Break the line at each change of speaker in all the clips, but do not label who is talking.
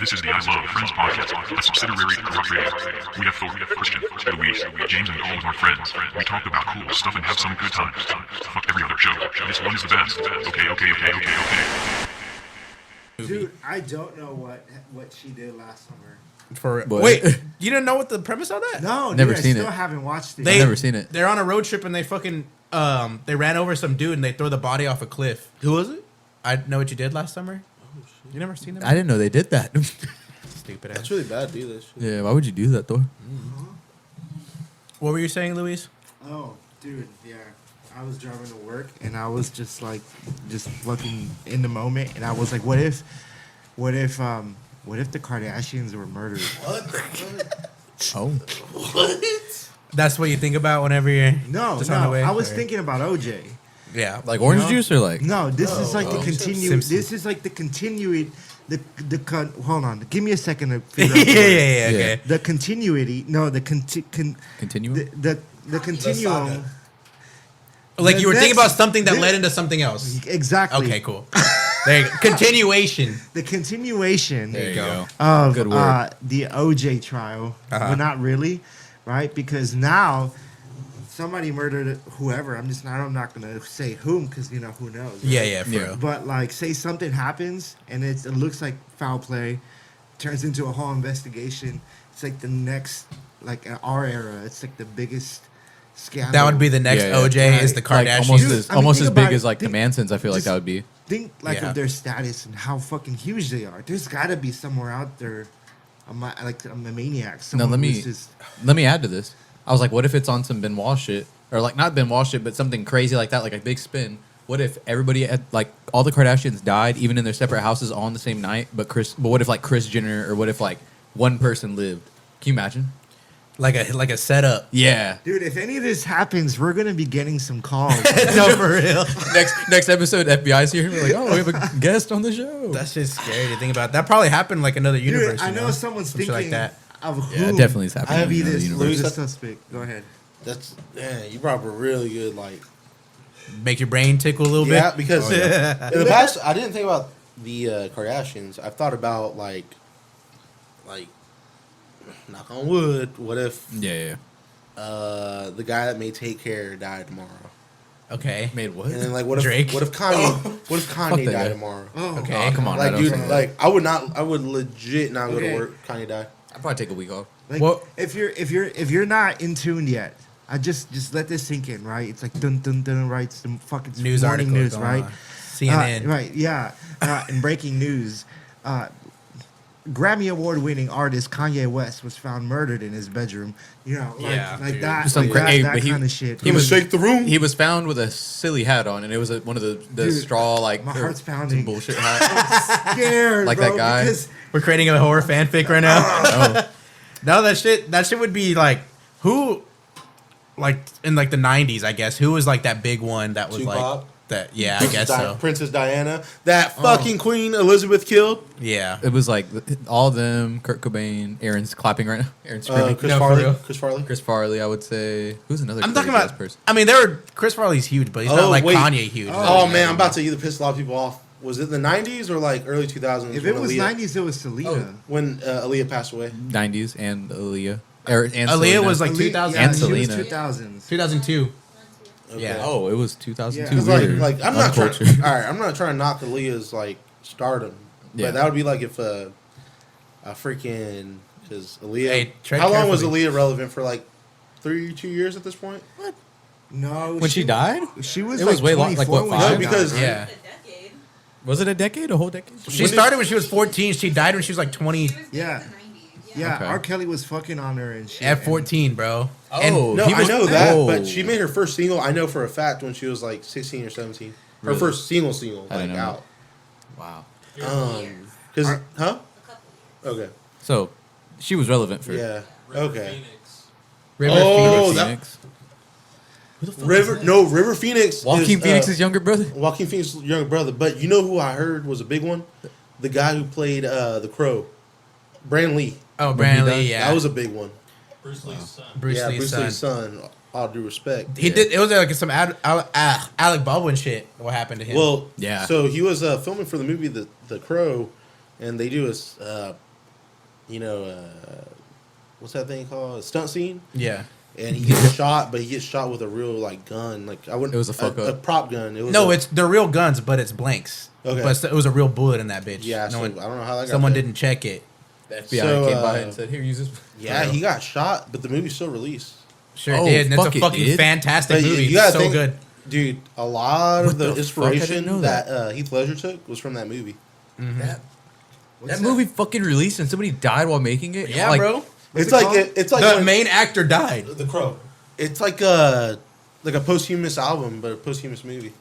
This is the I Love Friends podcast, a subsidiary of Rock Radio. We have Thor, Christian, Louise, James, and all of our friends. We talk about cool stuff and have some good times. Fuck every other show. This one is the best. Okay.
Dude, I don't know what she did last summer.
Wait, you didn't know what the premise of that?
No,
Never
dude,
seen
I still
it.
haven't watched it.
I've never seen it.
They're on a road trip and they fucking they ran over some dude and they throw the body off a cliff.
Who was it?
I Know What You Did Last Summer. You never seen that?
I didn't know they did that.
Stupid ass.
That's really bad, dude. That shit.
Yeah, why would you do that, Thor?
What were you saying, Luis?
Oh, dude, yeah. I was driving to work and I was just fucking in the moment, and I was like, what if the Kardashians were murdered?
Oh.
What?
That's what you think about whenever you're
No,
just on the way?
I was
Or-
thinking about OJ.
Yeah.
Like orange
No.
juice or like?
No, this is like the continue.
Simpson.
This is like the continuity. Hold on, give me a second to
yeah,
figure out. the word.
yeah, okay.
The continuity. No, the continuum. The continuum.
saga.
Like
The
you were thinking
next-
about something that
the-
led into something else.
Exactly.
Okay, cool. There you go. Continuation.
The continuation
There you go.
of
Good word.
the OJ trial, but not really, right? Because now somebody murdered whoever. I'm not gonna say whom, because who knows. Right?
Yeah, for
Yeah.
real.
But like, say something happens and it looks like foul play, turns into a whole investigation. It's like the next, like in our era, it's like the biggest scandal.
That would be the next
Yeah,
OJ
right.
is the
Like
Kardashians.
almost
Dude,
as
I mean,
almost
think
as big
about it.
as like the
Think-
Mansons. I feel like
just-
that would be.
Think like
Yeah.
of their status and how fucking huge they are. There's got to be somewhere out there, a maniac.
No,
Someone
let
who's
me
just,
let me add to this. I was like, what if it's on some Benoit shit, or like not Benoit shit, but something crazy like that, like a big spin. What if everybody had, like all the Kardashians died, even in their separate houses, all on the same night? But what if like Kris Jenner, or what if like one person lived? Can you imagine?
like a setup.
Yeah.
dude. If any of this happens, we're gonna be getting some calls.
No, for real.
next episode, FBI's here. We're like, oh, we have a guest on the show.
That's just scary to think about. That probably happened in, like another universe.
Dude, I
you
know someone's
Some shit
thinking
like that.
of
Yeah,
who
it definitely is happening
to
in
be
another
this
universe.
the suspect. Go ahead.
That's you brought up a really good
Make your brain tickle a little
Yeah,
bit.
because in the past I didn't think about the Kardashians. I've thought about like knock on wood. What if
Yeah.
the guy that made Take Care died tomorrow?
Okay.
Made what?
And then like what if
Drake?
What if Kanye? What if
Fuck
Kanye
that
died
guy.
tomorrow?
Oh,
Okay.
Oh, come on. I
Like
don't
dude,
say that.
like I would legit not go
Okay.
to work. Kanye died.
I'd probably take a week off.
Like,
Well-
if you're not in tune yet, I just let this sink in, right? It's like dun dun dun, right? It's the fucking
News
morning
article
news,
going
right?
on. CNN.
Right, yeah. In breaking news, Grammy Award-winning artist Kanye West was found murdered in his bedroom.
Yeah,
like
dude.
that,
Some
like
cra- hey,
that
but he-
kind of shit.
he was-
shake the room.
He was found with a silly hat on, and it was one of the
Dude,
straw like
my
or
heart's
some
pounding.
bullshit hat.
scared,
Like
bro,
that guy?
because
We're creating a horror fanfic right now.
Oh,
No, that shit would be like who, like in like the '90s, I guess. Who was like that big one that was
Tupac?
like that? Yeah, I guess so.
Princess Diana, that fucking Queen Elizabeth killed.
Yeah.
it was like all of them. Kurt Cobain, Aaron's clapping right now. Aaron's screaming.
Chris
No, for
Farley.
real.
Chris Farley.
Chris Farley, I would say. Who's another?
I'm talking
crazy-ass
about.
person.
I mean, Chris Farley's huge, but he's
Oh,
not like
wait.
Kanye huge.
Oh man, I'm about to either piss a lot of people off. Was it the 90s or like early 2000s?
if it
when
was
Aaliyah-
90s, it was Selena.
when Aaliyah passed away.
90s and Aaliyah. And
Aaliyah
Selena.
was like
Aaliyah-
2000
yeah,
and
she was
Selena.
2000s.
2002.
Okay.
Yeah.
Oh, it was 2002.
Yeah.
It's
Weird.
like I'm not trying. All
Uncultured.
right, I'm not trying to knock Aaliyah's like stardom,
Yeah.
but that would be like if a freaking because Aaliyah.
Hey, tread
how long was
carefully.
Aaliyah relevant for? Like 2 years at this point?
No,
When she died?
she was
It was
like
way long- like,
24
what,
when
five?
she
No, because-
died.
Yeah.
A decade.
Was it a decade? A whole decade?
She started when she was 14. She died when she was like 20.
She was big
Yeah.
in the 90s.
Yeah,
Okay.
R. Kelly was fucking on her and shit.
At 14, bro.
Oh,
No,
he was-
I know that,
Whoa.
but she made her first single. I know for a fact when she was like 16 or 17. Her
Really?
first single,
I
like
didn't know
out.
Wow.
Because
Are-
huh?
A couple years.
Okay.
So, she was relevant for
Yeah. Okay.
River
Oh,
Phoenix.
that-
Phoenix.
River Phoenix.
Joaquin
is,
Phoenix's younger brother?
Joaquin Phoenix's younger brother. But you know who I heard was a big one? The guy who played the Crow, Brandon Lee.
Oh, Brandon
When he
Lee, yeah.
That was a big one.
Bruce Lee's son.
Bruce
yeah,
Lee's
Bruce
son.
Lee's son. All due respect.
He
Yeah.
did. It was like some Alec Baldwin shit. What happened to him?
Well,
Yeah.
So he was filming for the movie The Crow, and they do a what's that thing called? A stunt scene.
Yeah.
And he gets shot, but he gets shot with a real like gun. Like I wouldn't.
It was a fuck up.
A prop gun. It was
They're real guns, but it's blanks.
Okay.
But it was a real bullet in that bitch.
Yeah, so I don't know how that got
someone
there.
didn't check it.
The FBI
So,
came by and said, "Here, use this."
Yeah, he got shot, but the movie's still released.
Sure
Oh,
did. And it's
fuck
a
it
fucking
did?
fantastic
But
movie.
you gotta
It's so
think-
good.
Dude, a lot
What
of the
the fuck? I didn't
inspiration
know
that Heath Ledger took was from that movie.
That movie fucking released and somebody died while making it.
Yeah,
Like,
bro.
It's
it
like
called?
it's like
The
when-
main actor died.
The Crow. It's like a posthumous album, but a posthumous movie.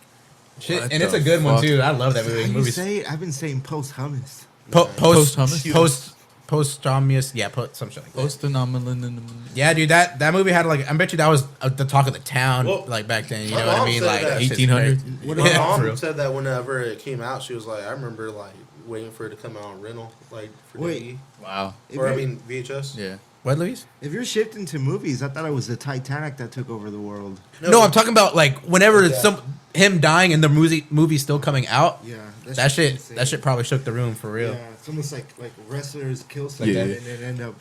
Shit,
What
and it's a
the
good one
fuck?
too. I love that
How
movie.
do you
Movie's
say it? I've been saying post-hummus.
posthumous. Posthumous. Yeah, some shit like that.
Post-anomaly.
Yeah, dude, that movie had like I bet you that was the talk of the town
Well,
like back then. You
my
know what I
mom
mean?
said
Like
that.
that shit's
1800s?
great.
When
Yeah,
my
for
mom
real.
said that whenever it came out, she was like, I remember like waiting for it to come out on rental, like for
Wait.
DVD.
Wow.
If
Or I
you're-
mean VHS.
Yeah.
What, Luis?
If you're shifting to movies, I thought it was the Titanic that took over the world.
No, I'm talking about like whenever
Yeah.
him dying and the movie's still coming out.
Yeah,
That shit
insane.
that shit probably shook the room for real.
Yeah, it's almost like wrestlers kill
Like
someone
that.
and then end up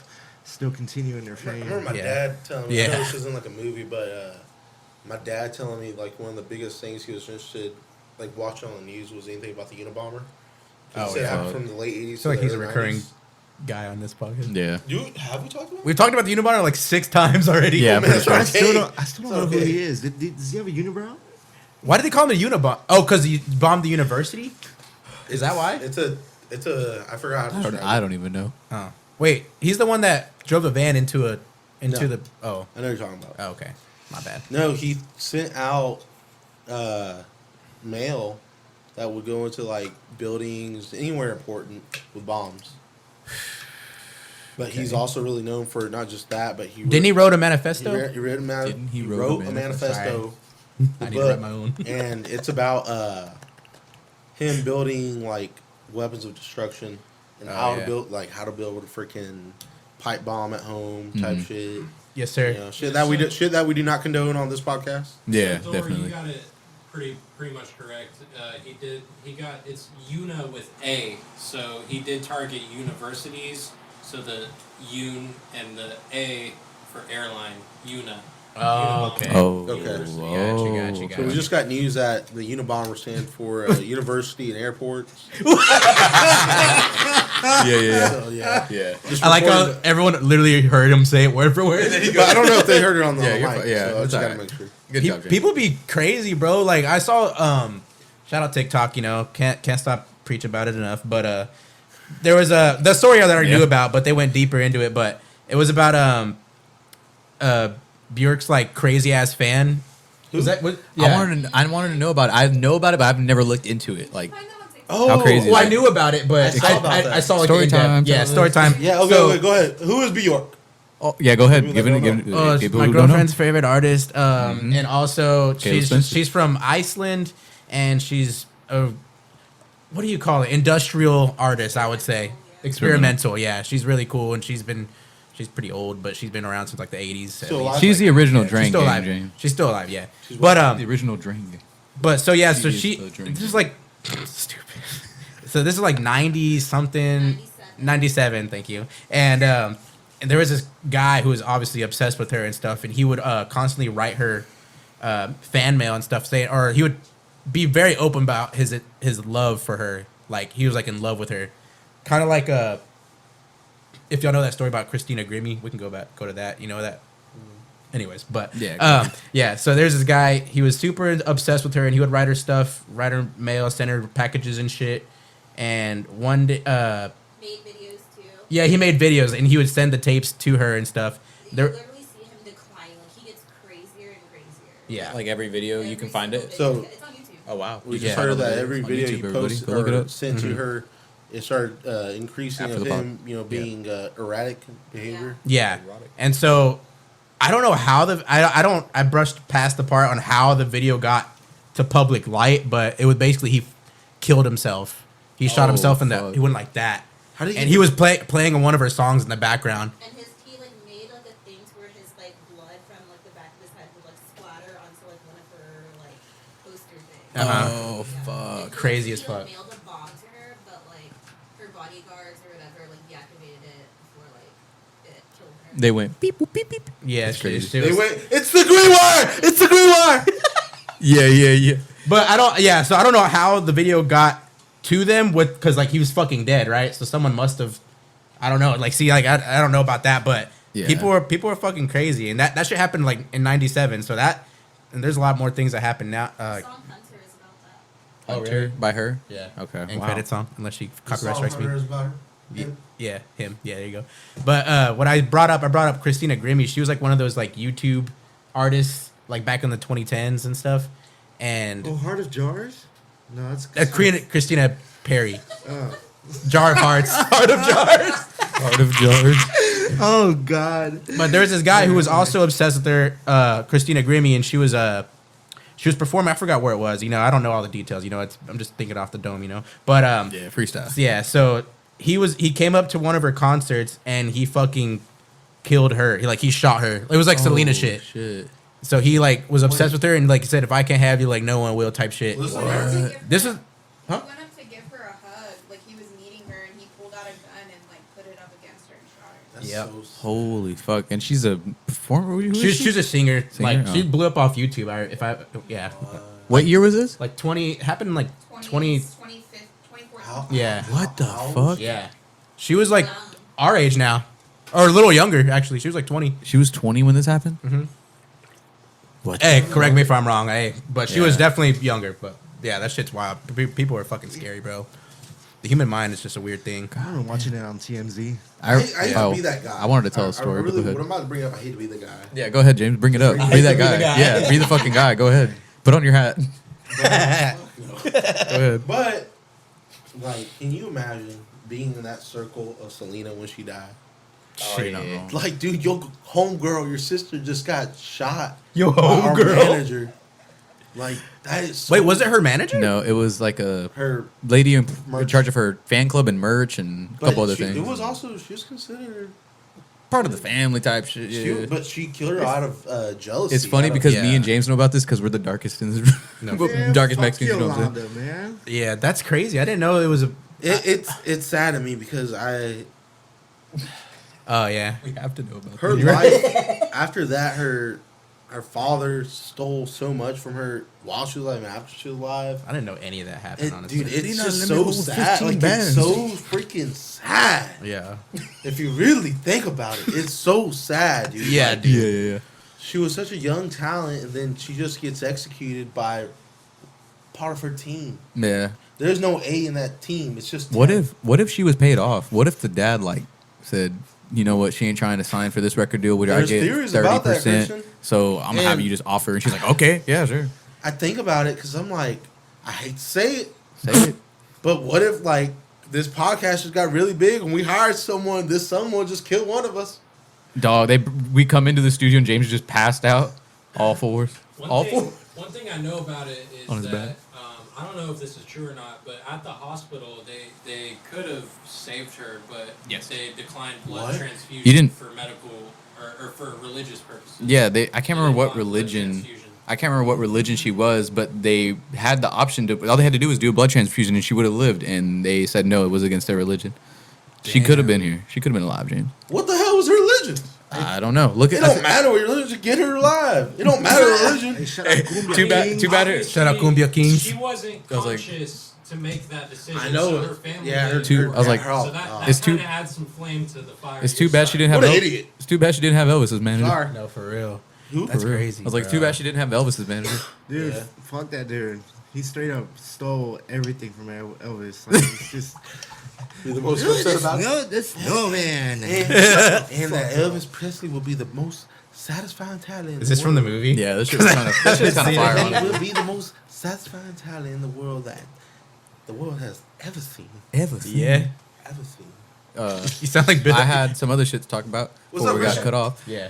still continuing their
I
fame.
remember my
Yeah.
dad telling me, I
Yeah.
know this isn't like a movie, but my dad telling me like one of the biggest things he was interested like watching on the news was anything about the Unabomber. He
Oh,
said it
yeah.
happened from the late 80s.
I feel like
to
he's
the
a
early
recurring
90s.
guy on this podcast.
Yeah.
Dude, have we talked about it?
We've talked about the Unabomber like 6 times already.
Yeah, I'm pretty sure.
I still
Okay.
don't, know who
Okay.
he is. Does he have a unibrow?
Why did they call him a Unabomber? Oh, because he bombed the university? Is that why?
It's a I forgot how to describe
I
it.
don't even know.
Oh. Wait, he's the one that drove the van into
No.
the oh.
I know what you're talking about.
Oh, okay. My bad.
No, he sent out mail that would go into like buildings anywhere important with bombs. But he's also really known for not just that, but
Didn't he wrote a manifesto?
He wrote
Didn't he
he
wrote
wrote
a
a
I
manifesto.
need to write my own.
And it's about him building like weapons of destruction and
Oh,
how
yeah.
to build how to build a freaking pipe bomb at home type shit.
Yes, sir.
You know, shit that we do not condone on this podcast.
Yeah,
Thor,
definitely.
You got it pretty much correct. He got it's Una with A, so he did target universities. So the Un and the A for airline, Una.
Oh, okay.
Oh,
Okay.
Gotcha.
So we just got news that the Unabomber stands for university and airports.
yeah.
So yeah,
Yeah.
Just
I like how
reporting
everyone literally heard him say it word for word.
that- but I don't know if they heard it on the
Yeah,
mic.
you're fine. Yeah,
so I
it's
just gotta
alright.
make sure.
Good job, James.
People be crazy, bro. Like I saw shout out TikTok, you know, can't stop preaching about it enough, but there was the story that I already knew about, but they went deeper into it, but it was about Bjork's like crazy ass fan. Was that what?
I wanted to know about it. I know about it, but I've never looked into it. Like,
Oh,
How crazy is
well, I
that?
knew about it, but
I saw about
I
that.
saw like
Story
the in-depth-
time,
Yeah,
tell
story
us.
time.
Yeah, okay,
So,
okay, go ahead. Who is Bjork?
oh yeah, go ahead.
People
Give
that
it.
don't
Give it.
Oh, it's
people
my
who don't know.
girlfriend's favorite artist, and also
Caleb Spencer.
she's from Iceland, and she's a what do you call it? Industrial artist, I would say. Experimental, yeah. She's really cool, and she's pretty old, but she's been around since like the 80s.
Still
70s.
alive?
She's the original
She's
Drain
still
Gang,
alive.
James.
She's still alive, yeah.
She's
But
The original Drain Gang.
so yeah, so
She is
she
the Drain
this is
Gang.
like stupid. So this is like 90 something, 97. Thank you. And there was this guy who was obviously obsessed with her and stuff, and he would constantly write her fan mail and stuff, saying, or he would be very open about his love for her. Like he was like in love with her, kind of like if y'all know that story about Christina Grimmie, we can go to that. You know that. Anyways, but
Yeah.
yeah. So there's this guy. He was super obsessed with her, and he would write her stuff, write her mail, send her packages and shit. And one day,
Made videos too.
yeah, he made videos, and he would send the tapes to her and stuff.
You
There,
literally see him decline. Like he gets crazier and crazier.
yeah,
Like every video, you can find it.
So-
it's on YouTube.
Oh wow.
We
You
just
can
heard
find
that
it
every
on
video
YouTube,
he
everybody.
posted
Go look it
or
up.
sent to her, it started increasing
After
of
the pod.
him, being erratic behavior.
yeah. And so I don't know how I brushed past the part on how the video got to public light, but it was basically he killed himself. He shot
Oh,
himself in the.
fuck.
He went like that.
How did
And he was playing one of her songs in the background.
And he like made like a thing to where his like blood from like the back of his head would like splatter onto like one of her like poster things.
Uh-huh.
Oh
Yeah.
fuck.
And,
Crazy
he,
as fuck.
Like, mailed a bomb to her, but like her bodyguards or whatever, like deactivated it before like it killed her.
They went beep boop beep beep.
Yeah,
That's crazy.
They went, it's the green wire! It's the green wire!
Yeah.
But I don't. Yeah, so I don't know how the video got to them because like he was fucking dead, right? So someone must have. I don't know. Like, see, like I don't know about that, but
Yeah.
people are fucking crazy, and that shit happened like in '97. So that, and there's a lot more things that happen now.
The song Hunter is about that.
Oh,
Hunter by her.
Yeah.
Okay.
And
wow.
credit song, unless she copyright strikes me.
About her.
Yeah, him. Yeah, there you go. But what I brought up Christina Grimmie. She was like one of those like YouTube artists, like back in the 2010s and stuff. And
Oh, Heart of Jars? No, that's
Christina Perry,
Oh.
Jar of Hearts.
Heart of jars.
Oh God.
But there was this guy who was also obsessed with her, Christina Grimmie, and she was performing. I forgot where it was. You know, I don't know all the details. You know, I'm just thinking off the dome. You know, but
Yeah, freestyle.
yeah. So he came up to one of her concerts and he fucking killed her. He shot her. It was like Selena shit. So he like was obsessed with her and like said, if I can't have you, like no one will type shit.
Listen,
This is
He went up to give her a hug, like he was meeting her, and he pulled out a gun and like put it up against her and shot her.
That's
Yep.
so sad.
Holy fuck! And she's a performer. Who is she?
she's a singer.
Singer?
Like she
Oh.
blew up off YouTube. Yeah.
What year was this?
Like 20 happened like 20
2014.
How-
yeah.
What the
How-
fuck?
Yeah. She was like our age now. Or a little younger actually. She was like 20.
She was 20 when this happened.
Mhm.
What?
Hey, correct me if I'm wrong. Hey, but she was
Yeah.
definitely younger, but yeah, that shit's wild. People are fucking scary, bro. The human mind is just a weird thing.
I've been watching it on TMZ.
I hate to be that guy.
I wanted to tell a
I
story.
really,
but go
what
ahead.
I'm about to bring up, I hate to be the guy.
Yeah, go ahead, James. Bring it up.
I
Be
hate
that
to be
guy.
the guy.
Yeah, be the fucking guy. Go ahead. Put on your hat. Go ahead.
But, like, can you imagine being in that circle of Selena when she died?
Shit, not wrong.
Like, dude, your homegirl, your sister just got shot.
Yo,
by our
homegirl.
manager. Like, that is so
Wait, was it her manager?
No, it was like a
her?
lady in
Merch.
charge of her fan club and merch and a couple other
she,
things.
It was also, she was considered,
part of the family type shit. Yeah.
but she killed her out of jealousy.
It's funny
out of-
because
Yeah.
me and James know about this because we're the darkest in this
No.
darkest
fuck
Mexicans. You know what I'm saying?
Yolanda, man.
Yeah, that's crazy. I didn't know it was a.
It's sad to me because
Oh yeah.
We have to know about
her
that.
life after that her father stole so much from her while she was alive and after she was alive.
I didn't know any of that happened.
And,
Honestly,
dude, it's
Selena,
just
let me
so
hold
sad.
15
Like,
bands.
it's so freaking sad.
yeah.
If you really think about it, it's so sad, dude.
Yeah,
Like,
dude.
Yeah.
she was such a young talent, and then she just gets executed by part of her team.
Yeah.
There's no A in that team. It's just
What
talent.
if she was paid off? What if the dad like said, you know what, she ain't trying to sign for this record deal, which I
There's
get
theories about that,
30%.
Christian.
So I'm gonna have
And-
you just offer, and she's like, okay, yeah, sure,
I think about it because I'm like, I hate to say it,
say it.
but what if like this podcast just got really big and we hired someone, this someone just killed one of us?
Dog, we come into the studio and James just passed out, all fours, all four.
One thing I know about it is
On his
that
back.
I don't know if this is true or not, but at the hospital they could have saved her, but
Yes.
they declined blood
What?
transfusion
You didn't-
for medical or for religious purposes.
Yeah, I can't remember what
They declined blood
religion.
transfusion.
I can't remember what religion she was, but they had the option to. All they had to do was do a blood transfusion, and she would have lived. And they said no, it was against their religion. She could have been here. She could have been alive, James.
What the hell was her religion?
I don't know. Look
It
at.
don't matter what your religion, just get her alive. It don't matter what religion.
Hey, shut up, Cumbia
Too bad.
King.
Too bad.
Obviously,
Shut up, Cumbia Kings.
She wasn't
I was like-
conscious to make that decision.
I know.
So her family
Yeah, her
did.
Too- I was like-
so that
It's
kind
too-
of adds some flame to the fire.
It's too bad she didn't have.
What an
El-
idiot.
It's too bad she didn't have Elvis as manager.
Sorry.
No, for real.
Who?
That's
For real.
crazy.
I was like,
bro.
too bad she didn't have Elvis as manager.
Dude,
Yeah.
fuck that dude. He straight up stole everything from Elvis. Like, it's just
Be the most upset about it.
no, that's no man.
And that Elvis Presley will be the most satisfying talent. In
Is this from the
world.
movie?
Yeah, this shit was kind of fire on
He
it.
will be the most satisfying talent in the world that the world has ever seen.
Yeah.
Ever seen.
You sound like Bill.
I had some other shit to talk about
What's
before
up,
we got
Richard?
cut off.
Yeah.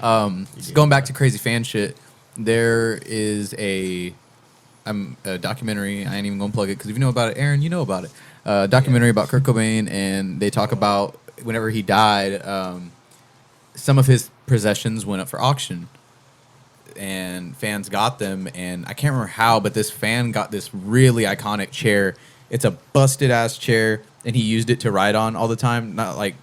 Going back to crazy fan shit, there is a documentary. I ain't even gonna plug it because if you know about it, Aaron, you know about it. Documentary about Kurt Cobain, and they talk about whenever he died, some of his possessions went up for auction, and fans got them. And I can't remember how, but this fan got this really iconic chair. It's a busted ass chair, and he used it to write on all the time. Not like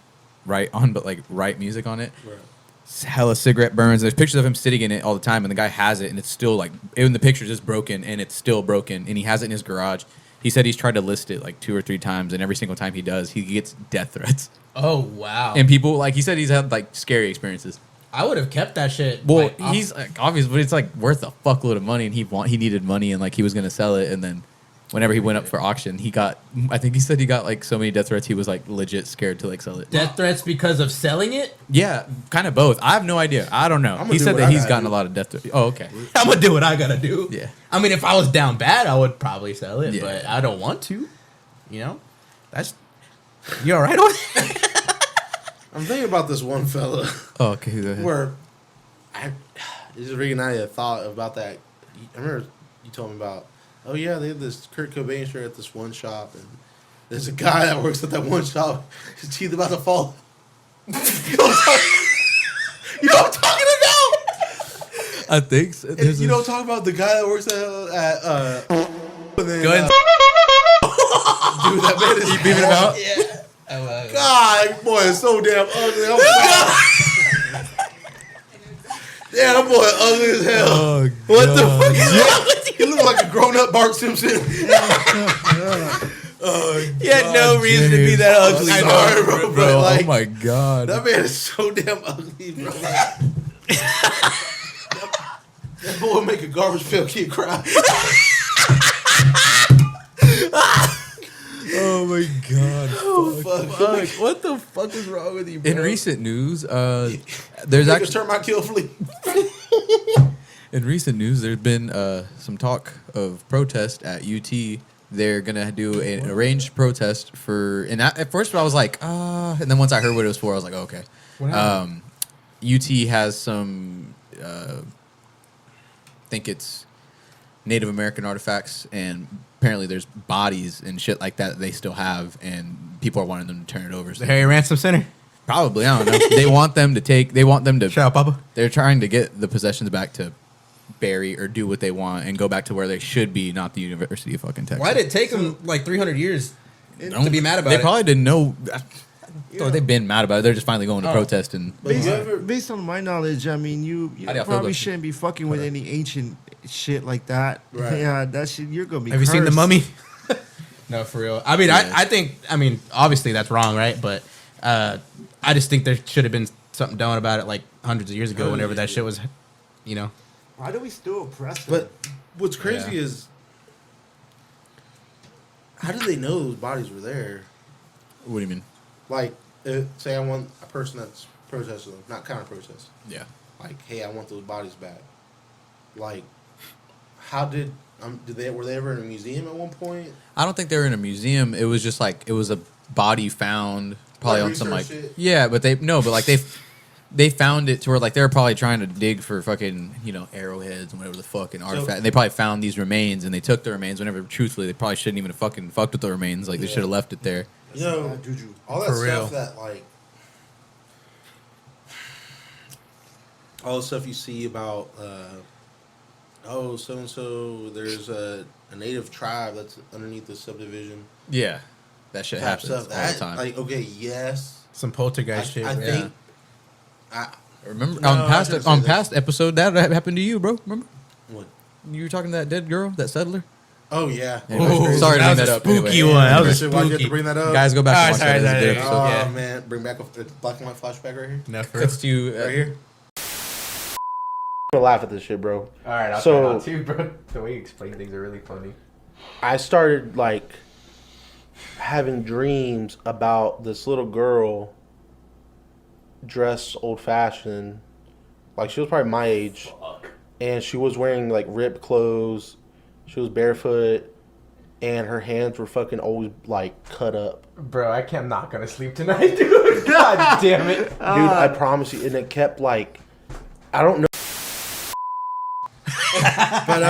write on, but like write music on it.
Right.
It's hella cigarette burns. There's pictures of him sitting in it all the time, and the guy has it, and it's still like in the pictures it's broken, and it's still broken, and he has it in his garage. He said he's tried to list it like 2 or 3 times, and every single time he does, he gets death threats.
Oh wow!
And people like he said he's had like scary experiences.
I would have kept that shit.
Well,
like,
he's like, obvious, but it's like worth a fuckload of money, and he needed money, and like he was gonna sell it, and then whenever he went up for auction, I think he said he got like so many death threats, he was like legit scared to like sell it.
death threats because of selling it.
Yeah, kind of both. I have no idea. I don't know.
gonna
He
do
said
what
that
I
he's
gotta
gotten
do.
a lot of death threats. Oh, okay.
I'm gonna do what I gotta do.
Yeah.
I mean, if I was down bad, I would probably sell it,
Yeah.
but I don't want to. You know, that's you all right over there?
I'm thinking about this one fella
Oh, okay. Go ahead.
where I just reignited a thought about that. I remember you told me about. Oh yeah, they have this Kurt Cobain shirt at this one shop, and there's a guy that works at that one shop. His teeth about to fall. You know what I'm talking about?
I think so.
And you don't talk about the guy that works at and then,
Go ahead.
dude, that man is
beaming him out?
Yeah. God, boy, it's so damn ugly. I'm sorry. Yeah, that boy ugly as hell.
Oh,
What the fuck is wrong with you? He look like a grown-up Bart Simpson.
He had no reason to be that ugly.
I
bro.
know, bro,
bro.
but like,
Oh my god.
that man is so damn ugly, bro. That boy would make a garbage pail kid cry.
Oh my god.
Fuck.
What the fuck is wrong with you, bro?
In recent news, there's
Niggas
actually
turn my kill flea.
in recent news there's been some talk of protest at UT. They're gonna do an arranged protest for, and at first I was like, and then once I heard what it was for, I was like, okay. UT has some, I think it's Native American artifacts, and apparently there's bodies and shit like that they still have, and people are wanting them to turn it over. So
The Harry Ransom Center.
probably, I don't know. They want them to.
Shout out, Papa.
They're trying to get the possessions back to bury or do what they want and go back to where they should be, not the University of fucking Texas.
Why did it take them like 300 years
Don't-
to be mad about
they
it?
probably didn't know.
Yeah.
They've been mad about it. They're just finally going to
Oh.
protest and.
Based on my knowledge, I mean, you
How do y'all feel
probably
about-
shouldn't be fucking with any ancient shit like that.
Right.
Yeah, that shit, you're gonna be.
Have you seen The
cursed.
Mummy? No, for real. I mean,
Yeah.
I think, I mean, obviously that's wrong, right? But I just think there should have been something done about it like hundreds of years ago, whenever that shit was, you know.
Why do we still oppress them?
But what's crazy
Yeah.
is, how did they know those bodies were there?
What do you mean?
Like, say I want a person that's protesting, not counter protest.
Yeah.
Like, hey, I want those bodies back. Like, how did were they ever in a museum at one point?
I don't think they were in a museum. It was just like it was a body found probably
Like
on some like
research shit?
yeah, but they found it to where like they were probably trying to dig for fucking arrowheads and whatever the fucking artifact. And they probably found these remains and they took the remains. Whenever truthfully they probably shouldn't even have fucking fucked with the remains. Like they
Yeah.
should have left it there.
You know,
bad juju.
all that
For
stuff
real.
that like, all the stuff you see about, so and so, there's a native tribe that's underneath this subdivision.
Yeah, that shit
Type
happens all
stuff.
the
That,
time.
like, okay, yes.
Some poltergeist shit.
I
yeah.
think. I
Remember
No, I
on past
shouldn't say
on
that.
past episode that happened to you, bro. Remember
what?
you were talking to that dead girl, that settler.
Oh yeah.
Ooh,
Sorry to
that
bring
was
that
a
up.
spooky
Anyway.
one. That was a
Why'd you have to
spooky.
bring that up?
Guys, go back and watch
Sorry,
that. It's a good
sorry.
episode.
Oh
Yeah.
man, bring back a black and white flashback right here.
No, for real.
Cuts to you.
Right here. I'm gonna laugh at this shit, bro.
All right, I'll
So-
try not to, bro. The way you explain things are really funny.
I started like having dreams about this little girl dressed old fashioned. Like she was probably my age. And she was wearing like ripped clothes. She was barefoot and her hands were fucking always like cut up.
Bro, I'm not gonna sleep tonight, dude. God damn it.
Dude, I promise you, and it kept like I don't know. But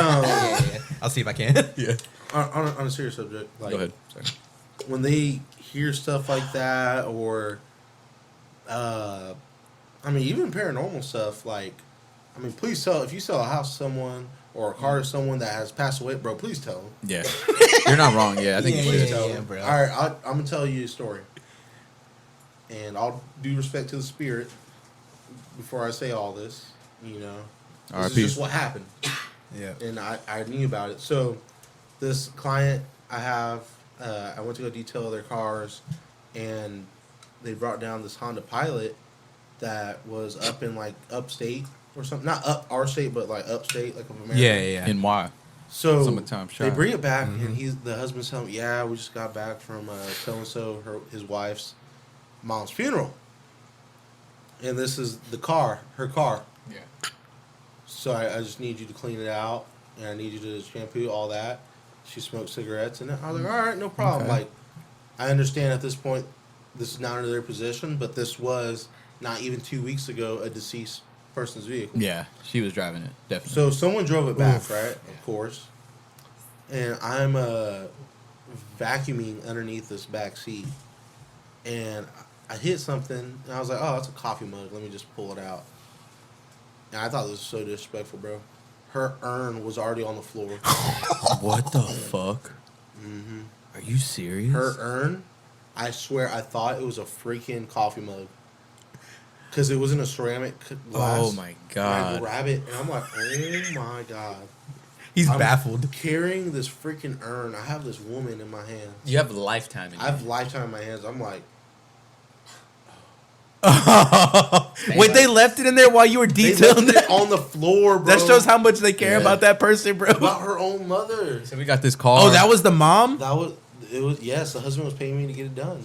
I'll see if I can.
Yeah.
on a serious subject, like
Go ahead. Sorry.
when they hear stuff like that, or I mean, even paranormal stuff, like, I mean, please if you sell a house to someone, or a car to someone that has passed away, bro, please tell them.
Yeah. You're not wrong. Yeah, I think you should.
Tell
yeah,
them.
bro.
All right, I'm gonna tell you a story, and I'll do respect to the spirit before I say all this. You know, this is
R.I.P.
just what happened,
Yeah.
and I knew about it. So, this client I have, I went to go detail their cars, and they brought down this Honda Pilot that was up in like upstate or something. Not up our state, but like upstate, like of America.
Yeah.
And why?
So
Summertime
they
shot.
bring it back, and the husband's telling me, "Yeah, we just got back from so and so, his wife's mom's funeral, and this is the car, her car.
Yeah.
So I just need you to clean it out, and I need you to shampoo all that." She smoked cigarettes, and I was like, "All right, no problem."
Okay.
Like, I understand at this point, this is not under their position, but this was not even 2 weeks ago a deceased person's vehicle.
Yeah, she was driving it, definitely.
So someone drove it back, right? Of course. And I'm vacuuming underneath this back seat, and I hit something, and I was like, "Oh, that's a coffee mug. Let me just pull it out." And I thought this was so disrespectful, bro. Her urn was already on the floor.
What the fuck?
Mm-hmm.
Are you serious?
Her urn, I swear, I thought it was a freaking coffee mug. Because it was in a ceramic glass.
Oh my
And I
god.
grab it, and I'm like, oh my god.
He's
I'm
baffled.
Carrying this freaking urn. I have this woman in my hands.
You have a lifetime in
I have Lifetime in my hands. I'm like,
Wait, they left it in there while you were
they
detailing
left
it?
it on the floor, bro.
That shows how much they care
Yeah.
about that person, bro.
About her own mother.
So we got this car.
Oh, that was the mom?
It was, yes, the husband was paying me to get it done.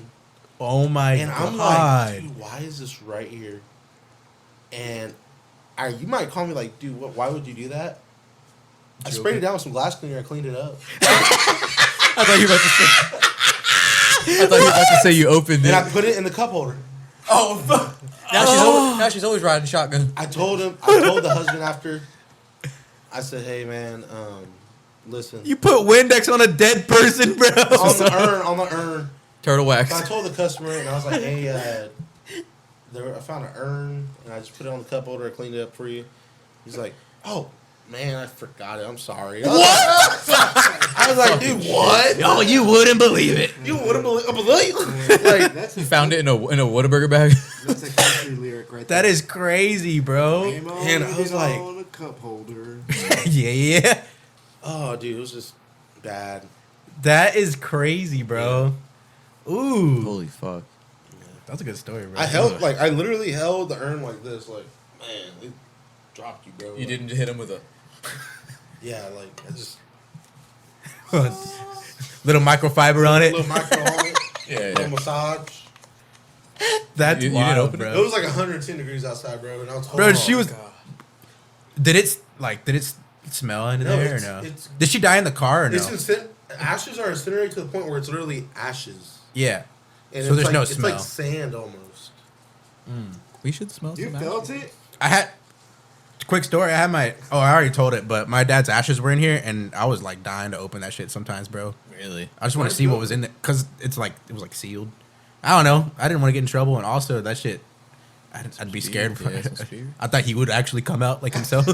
Oh my
And I'm like,
god.
dude, why is this right here? And you might call me like, dude, why would you do that? I sprayed it down with some glass cleaner. I cleaned it up.
I thought you were about to say. I thought you were about to say you opened
And
it.
I put it in the cup holder.
Oh, fuck.
Now she's always riding shotgun.
I told the husband after, I said, hey, man, listen.
You put Windex on a dead person, bro.
on the urn.
Turtle wax.
So I told the customer, and I was like, hey, I found an urn, and I just put it on the cup holder. I cleaned it up for you. He's like, oh, man, I forgot it. I'm sorry. I was like, dude, what?
Oh, you wouldn't believe it.
You wouldn't believe like,
That's
You found it in a Whataburger bag.
That's a country lyric right there.
That is crazy, bro.
Game on,
And I was like-
on a cup holder.
yeah.
oh, dude, it was just bad.
That is crazy, bro. Ooh.
Holy fuck.
That's a good story, bro.
I literally held the urn like this, like, man, it dropped you, bro.
You didn't hit him with a.
Yeah, like, I just.
Little microfiber on it.
Little micro on it.
Yeah,
Little massage.
That's
You didn't
wild,
open it?
bro.
It was like 110 degrees outside, bro. And I was
Bro, she was.
God.
Did it smell in
No,
there or
it's-
no?
it's-
Did she die in the car or no?
Ashes are incinerated to the point where it's literally ashes.
Yeah.
And
So
it's
there's
like,
no
it's
smell.
like sand almost.
We should smell
You
some
felt
ashes.
it?
I had. Quick story. I already told it, but my dad's ashes were in here, and I was like dying to open that shit sometimes, bro.
Really?
I just want to see what was in it, cause it was like sealed. I don't know. I didn't want to get in trouble, and also that shit, I'd be scared.
Yeah, some spear.
I thought he would actually come out like himself,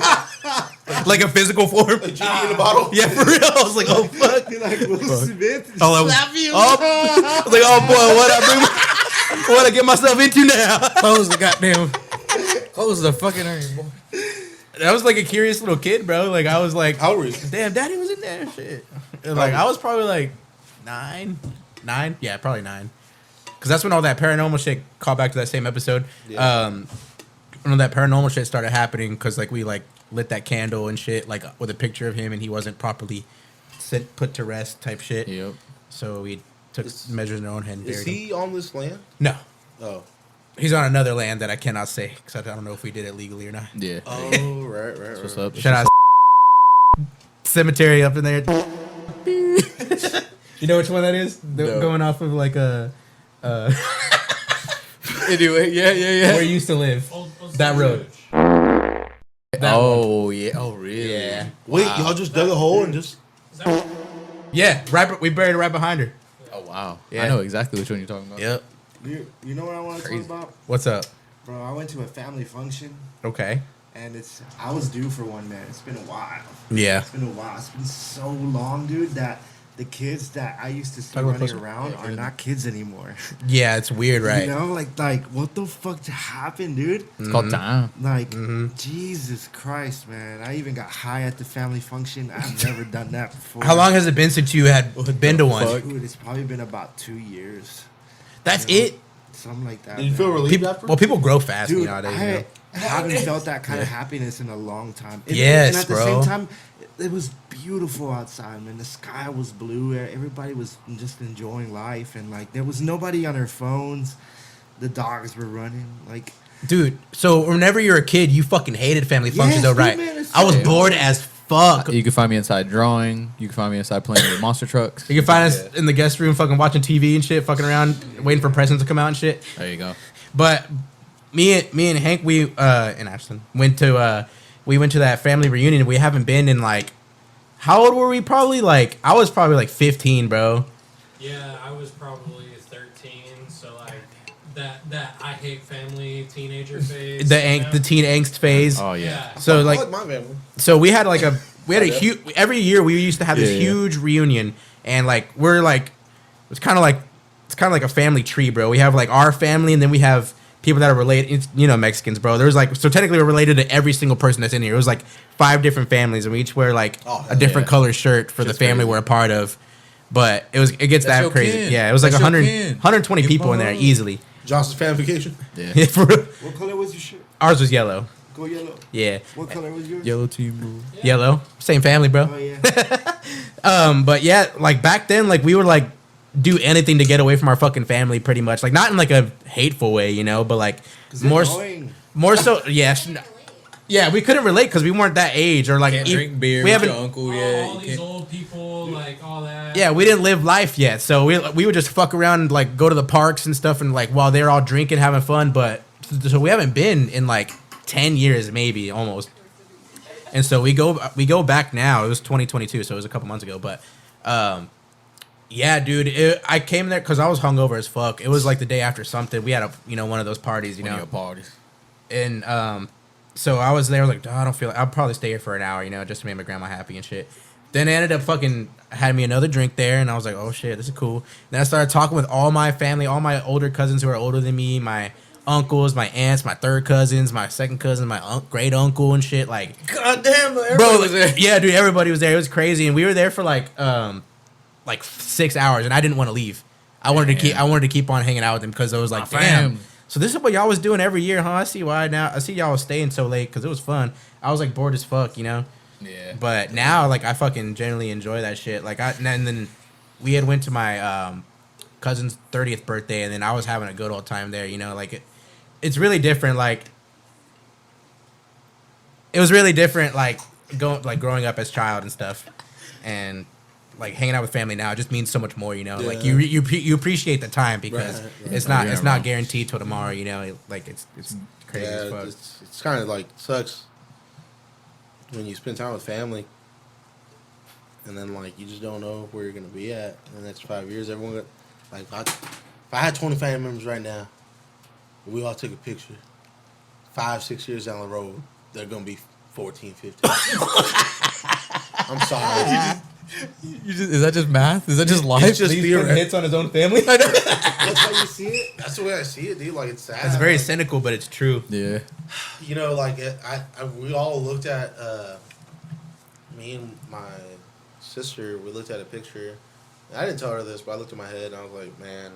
like a physical form.
A genie in a bottle.
Yeah, for real. I was like, oh fuck.
You're like Will Smith.
Oh, I was, I was like, oh boy, what I get myself into now?
Close the goddamn. Close the fucking urn, boy.
I was like a curious little kid, bro. Like I was like,
How old were you?
damn, daddy was in there. Shit. And, like I was probably like 9. Yeah, probably 9. Because that's when all that paranormal shit, call back to that same episode.
Yeah.
When all that paranormal shit started happening, because like we like lit that candle and shit, like with a picture of him, and he wasn't properly put to rest type shit.
Yep.
So we took measures in our own hand. And
Is
buried him.
he on this land?
No,
Oh.
he's on another land that I cannot say because I don't know if we did it legally or not.
Yeah.
Oh, right.
What's up?
Shout out cemetery up in there. You know which one that is?
No.
Going off of like a
Anyway, yeah.
where you used to live. That road.
Oh yeah. Oh really?
Yeah.
Wait, y'all just dug a hole and just.
Is that
Yeah, we buried it right behind her.
Oh wow.
Yeah.
I know exactly which one you're talking about.
Yep.
You know what I want to talk
Crazy.
about?
What's up?
Bro, I went to a family function,
Okay.
and I was due for one, man. It's been a while.
Yeah.
It's been a while. It's been so long, dude, that the kids that I used to see
Talk about
running
pussy?
around are not kids anymore.
Yeah, it's weird, right?
You know, like what the fuck happened, dude?
It's called time.
Like, Jesus Christ, man. I even got high at the family function. I've never done that before.
How long has it been since you had been to one?
Dude, it's probably been about 2 years.
That's
You know?
it?
Something like that.
Did you
man.
feel relieved
People,
after?
well, people grow fast
Dude,
nowadays. You know?
I haven't felt that kind of happiness in a long time.
Yes,
and at the
bro.
same time, it was beautiful outside, man. The sky was blue. Everybody was just enjoying life, and like there was nobody on their phones. The dogs were running. Like,
Dude, so whenever you're a kid, you fucking hated family functions, though,
dude,
right?
man, it's
I was
so-
bored as fuck.
You can find me inside drawing. You can find me inside playing with monster trucks.
You can find us in the guest room, fucking watching TV and shit, fucking around, waiting for presents to come out and shit.
There you go.
But me and Hank, and Ashton went to that family reunion. We haven't been in like, how old were we? Probably like, I was probably like 15, bro.
Yeah, I was probably 13, so like that I hate family teenager phase.
The teen angst phase.
Oh yeah.
So
I
like,
my family.
so we had a huge, every year we used to have this huge reunion, and like it's kind of like a family tree, bro. We have like our family, and then we have people that are related. It's, Mexicans, bro. There's like, so technically we're related to every single person that's in here. It was like 5 different families, and we each wear like a different color shirt for the family we're a part of. But it gets
That's
that
your
crazy.
kin.
Yeah, it was like
That's your
100,
kin.
120 people in there easily.
Johnson's family vacation.
Yeah.
For real.
what color was your shirt?
Ours was yellow.
Go yellow.
Yeah,
What color was yours?
Yellow team rule.
yellow. Same family, bro.
Oh yeah.
But yeah, like back then, like we would like do anything to get away from our fucking family, pretty much. Like not in like a hateful way, but like
'Cause they're annoying.
more so. Yeah, yeah, we couldn't relate because we weren't that age, or like
Can't
e-
drink beer
We
with
haven't.
your uncle
all
yet.
these old people, like all that.
Yeah, we didn't live life yet, so we would just fuck around and like go to the parks and stuff, and like while they're all drinking, having fun. But so we haven't been in like 10 years, maybe almost. And so we go back now. It was 2022, so it was a couple months ago. But yeah, dude, I came there because I was hungover as fuck. It was like the day after something. We had one of those parties,
Parties.
and so I was there, like, I don't feel like I'll probably stay here for an hour, just to make my grandma happy and shit. Then they ended up fucking had me another drink there, and I was like, oh shit, this is cool. Then I started talking with all my family, all my older cousins who are older than me, my uncles, my aunts, my third cousins, my second cousin, my great uncle and shit. Like,
God damn,
bro, yeah, dude, everybody was there. It was crazy, and we were there for like 6 hours, and I didn't want to leave. I wanted to keep on hanging out with them because I was like, damn. So this is what y'all was doing every year, huh? I see why now. I see y'all was staying so late because it was fun. I was like bored as fuck,
Yeah.
But now, like, I fucking genuinely enjoy that shit. Like, and then we had went to my cousin's 30th birthday, and then I was having a good old time there. Like it's really different. Like it was really different. Like growing up as a child and stuff, and like hanging out with family now, it just means so much more. Like you appreciate the time because it's not guaranteed till tomorrow. Like it's crazy as fuck.
It's kind of like sucks when you spend time with family, and then like you just don't know where you're gonna be at in the next 5 years. Everyone got, like if I had 20 family members right now, and we all took a picture, 5-6 years down the road, they're gonna be 14, 15. I'm sorry.
Is that just math? Is that just life?
It's just
He's putting hits on his own family.
That's how you see it.
That's the way I see it, dude. Like it's sad.
It's very
like,
cynical, but it's true.
Yeah.
Like we all looked at me and my sister. We looked at a picture. And I didn't tell her this, but I looked at my head and I was like, man,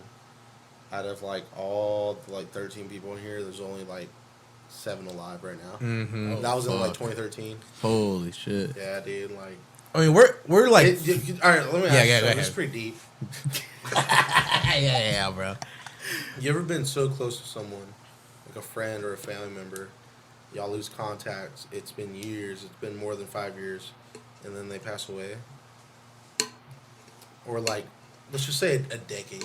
out of like all like 13 people in here, there's only like 7 alive right now.
Mm-hmm.
That was in like 2013.
Holy shit.
Yeah, dude. Like,
I mean, we're like,
all right. Let me ask you.
go
This is
ahead.
pretty deep.
yeah, bro.
You ever been so close to someone, like a friend or a family member, y'all lose contact, it's been years, it's been more than 5 years, and then they pass away? Or like, let's just say a decade.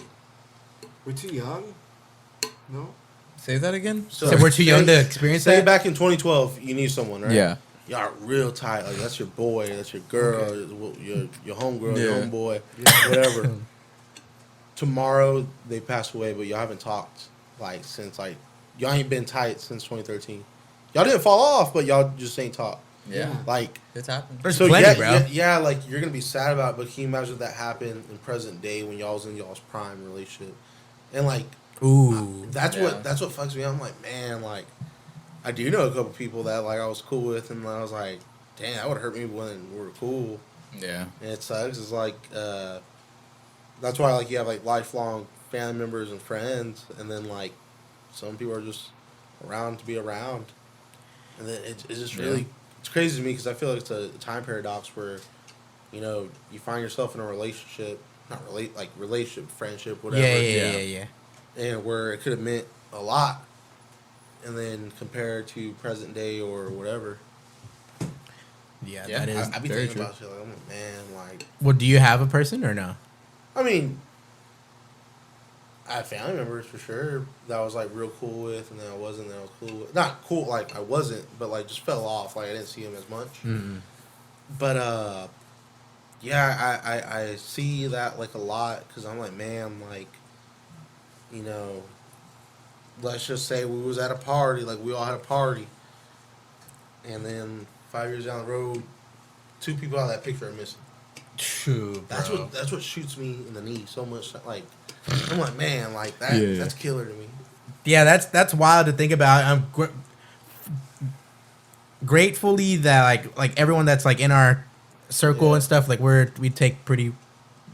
We're too young. No.
Say that again?
So
So we're too young to experience
Say
that?
back in 2012, you knew someone, right?
Yeah.
Y'all are real tight. Like, that's your boy, that's your girl, your homegirl, your
Yeah.
homeboy, whatever. Tomorrow, they pass away, but y'all haven't talked, like, since, like, y'all ain't been tight since 2013. Y'all didn't fall off, but y'all just ain't talk.
Yeah.
Like,
It's happened.
There's
so
plenty,
yeah,
bro.
yeah, like you're gonna be sad about it, but can you imagine if that happened in present day when y'all was in y'all's prime relationship? And like,
Ooh.
that's
Yeah.
what fucks me up. I'm like, man, like, I do know a couple people that like I was cool with, and I was like, damn, that would hurt me when we were cool.
Yeah.
And it sucks. It's like, that's why like you have like lifelong family members and friends, and then like some people are just around to be around, and then it's just really it's crazy to me because I feel like it's a time paradox where, you know, you find yourself in a relationship, relationship, friendship, whatever.
Yeah.
And where it could have meant a lot, and then compared to present day or whatever.
Yeah,
Yeah,
that is.
I be
very
thinking
true.
about shit like, I'm like, man, like,
Well, do you have a person or no?
I mean, I have family members for sure that I was like real cool with, and then I wasn't. Then I was cool with, not cool like I wasn't, but like just fell off. Like I didn't see him as much.
Mm-hmm.
But yeah, I see that like a lot because I'm like, man, like, you know, let's just say we was at a party, like we all had a party, and then 5 years down the road, 2 people out of that picture are missing.
True, bro.
That's what shoots me in the knee so much. Like I'm like, man, like that.
Yeah.
That's killer to me.
Yeah, that's wild to think about. I'm gratefully that like everyone that's like in our circle and stuff, like we take pretty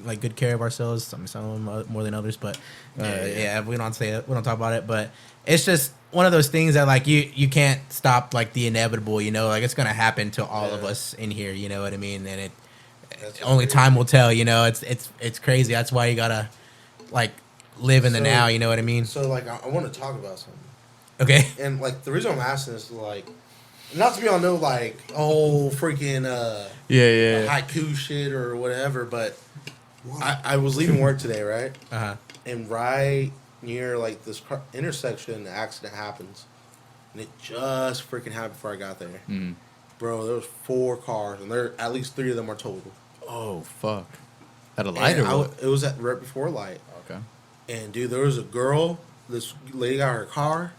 like good care of ourselves. Some of them more than others, but yeah, we don't talk about it. But it's just one of those things that like you can't stop like the inevitable. You know, like it's gonna happen to all of us in here. You know what I mean? And only time will tell. You know, it's crazy. That's why you gotta like live in the now. You know what I mean?
So like I want to talk about something.
Okay.
And like the reason I'm asking this is like, not to be on no like freaking haiku shit or whatever, but I was leaving work today, right? And right near like this intersection, an accident happens, and it just freaking happened before I got there.
Mm.
Bro, there was 4 cars, and at least 3 of them are total.
Oh fuck! At a light
And
or what?
it was at right before light.
Okay.
And dude, there was a girl. This lady got her car.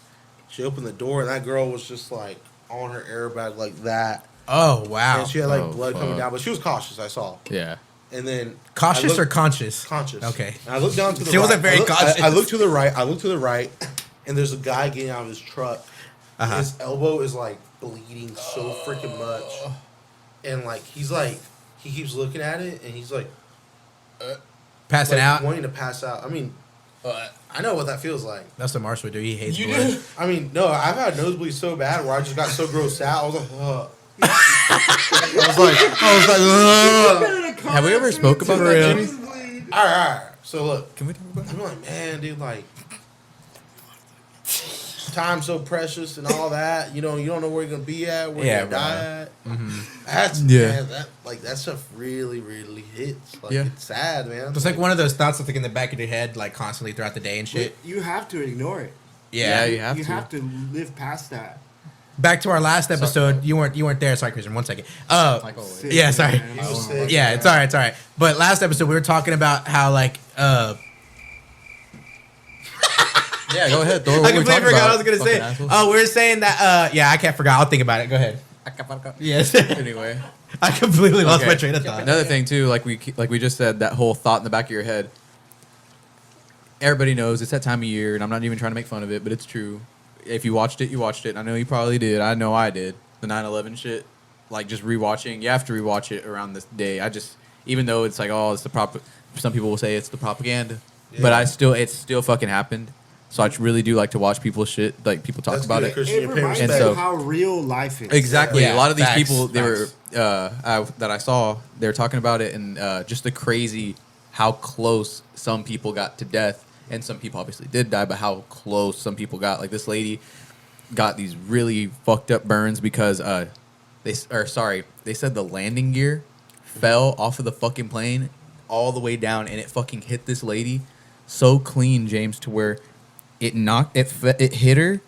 She opened the door, and that girl was just like on her airbag like that.
Oh wow.
And she had like
Oh,
blood coming
fuck.
down, but she was cautious. I saw.
Yeah.
And then
Cautious
I
or
looked-
conscious?
conscious?
Okay.
And I looked down to the.
She
right.
wasn't very cautious.
I looked to the right. I looked to the right, and there's a guy getting out of his truck. His elbow is like bleeding so freaking much, and like he keeps looking at it, and he's like
Passing out.
wanting to pass out. I mean, I know what that feels like.
That's what Marsh would do. He hates blood.
I mean, no, I've had nosebleeds so bad where I just got so grossed out. I was like, ugh. I was like, ugh.
Have we ever spoke about
For
that?
real.
Jimmy?
All right. So look,
Can we talk about
I'm like, man, dude, like, time's so precious and all that. You know, you don't know where you're gonna be at, where
Yeah,
you're gonna die at.
Mm-hmm.
That's
Yeah.
man, that stuff really, really hits. Like,
Yeah.
it's sad, man.
It's like one of those thoughts that's like in the back of your head, like constantly throughout the day and shit.
You have to ignore it.
Yeah.
you have
You
to.
have to live past that.
Back to our last episode. You weren't there. Sorry, Christian. 1 second.
Like always.
Sick,
Yeah, sorry.
man.
He was sick.
Yeah, it's all right. It's all right. But last episode we were talking about how like
Yeah, go ahead. Thor.
I
What we
completely
talking
forgot
about,
what I was gonna say.
fucking asshole?
Oh, we were saying that. Yeah, I can't forget. I'll think about it. Go ahead. Yes.
Anyway,
I completely lost
Okay.
my train of thought.
another thing too, like we just said, that whole thought in the back of your head. Everybody knows it's that time of year, and I'm not even trying to make fun of it, but it's true. If you watched it, you watched it. I know you probably did. I know I did. The 9/11 shit, like just rewatching. You have to rewatch it around this day. Even though it's like, oh, it's the prop. Some people will say it's the propaganda, but it still fucking happened. So I really do like to watch people's shit, like people talk
That's
about
good,
it.
Christian.
It
Your
reminds
parents
me
so-
of how real life is.
Exactly.
Yeah,
a lot of these
facts,
people, they
facts.
were that I saw, they were talking about it, and just the crazy how close some people got to death, and some people obviously did die, but how close some people got. Like this lady got these really fucked up burns because they said the landing gear fell off of the fucking plane all the way down, and it fucking hit this lady so clean, James, to where it hit her,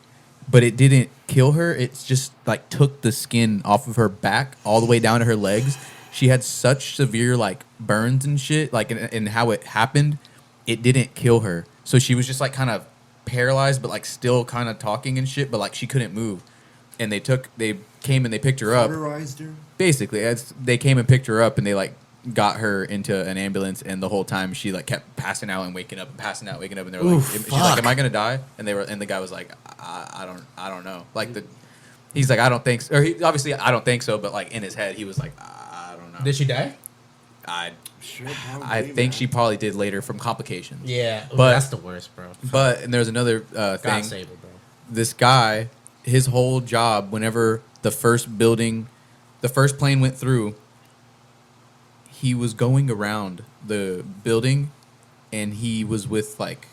but it didn't kill her. It's just like took the skin off of her back all the way down to her legs. She had such severe like burns and shit, like and how it happened, it didn't kill her. So she was just like kind of paralyzed, but like still kind of talking and shit, but like she couldn't move. and they came and they picked her up.
Cauterized her.
Basically, they came and picked her up, and they like got her into an ambulance, and the whole time she like kept passing out and waking up and passing out, waking up, and they were like, she's like, "Am I gonna die?" And the guy was like, I don't know. Like he's like, I don't think so. Or obviously I don't think so, but like in his head he was like, I don't know.
Did she die?
I think she probably did later from complications.
Yeah,
but
that's the worst, bro.
But and there's another
God
thing.
save her, bro.
This guy, his whole job, whenever the first plane went through, he was going around the building, and he was with like,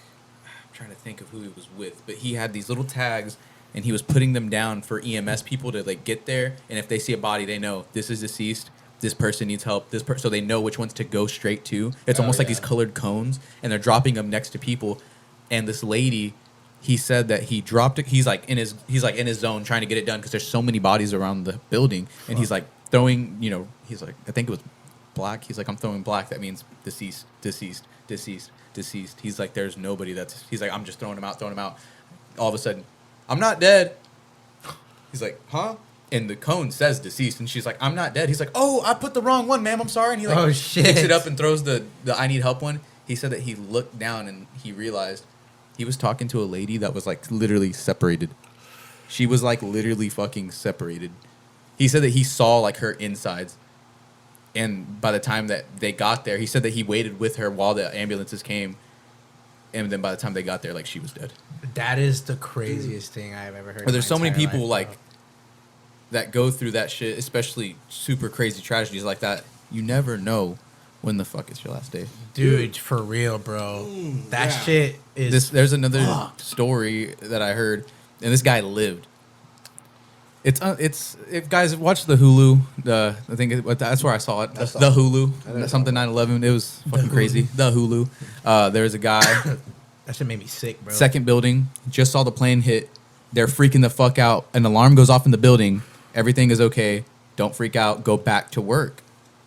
I'm trying to think of who he was with, but he had these little tags, and he was putting them down for EMS people to like get there, and if they see a body, they know this is deceased. This person needs help. So they know which ones to go straight to. It's almost like these colored cones, and they're dropping them next to people. And this lady, he said that he dropped it. He's like in his zone trying to get it done because there's so many bodies around the building, and he's like throwing. He's like, I think it was black. He's like, I'm throwing black. That means deceased, deceased, deceased, deceased. He's like, there's nobody that's. He's like, I'm just throwing them out, throwing them out. All of a sudden, I'm not dead. He's like, huh? And the cone says deceased, and she's like, I'm not dead. He's like, oh, I put the wrong one, ma'am. I'm sorry. And he like picks it up and throws the I need help one. He said that he looked down and he realized he was talking to a lady that was like literally separated. She was like literally fucking separated. He said that he saw like her insides. And by the time that they got there, he said that he waited with her while the ambulances came. And then by the time they got there, like she was dead.
That is the craziest thing I've ever heard.
But there's so many people like that go through that shit, especially super crazy tragedies like that. You never know when the fuck is your last day.
Dude, for real, bro. That shit is...
There's another story that I heard, and this guy lived. If guys watch the Hulu, I think that's where I saw it. The Hulu, something 9/11. It was fucking crazy. The Hulu. There's a guy.
That shit made me sick, bro.
Second building, just saw the plane hit. They're freaking the fuck out. An alarm goes off in the building. Everything is okay. Don't freak out. Go back to work.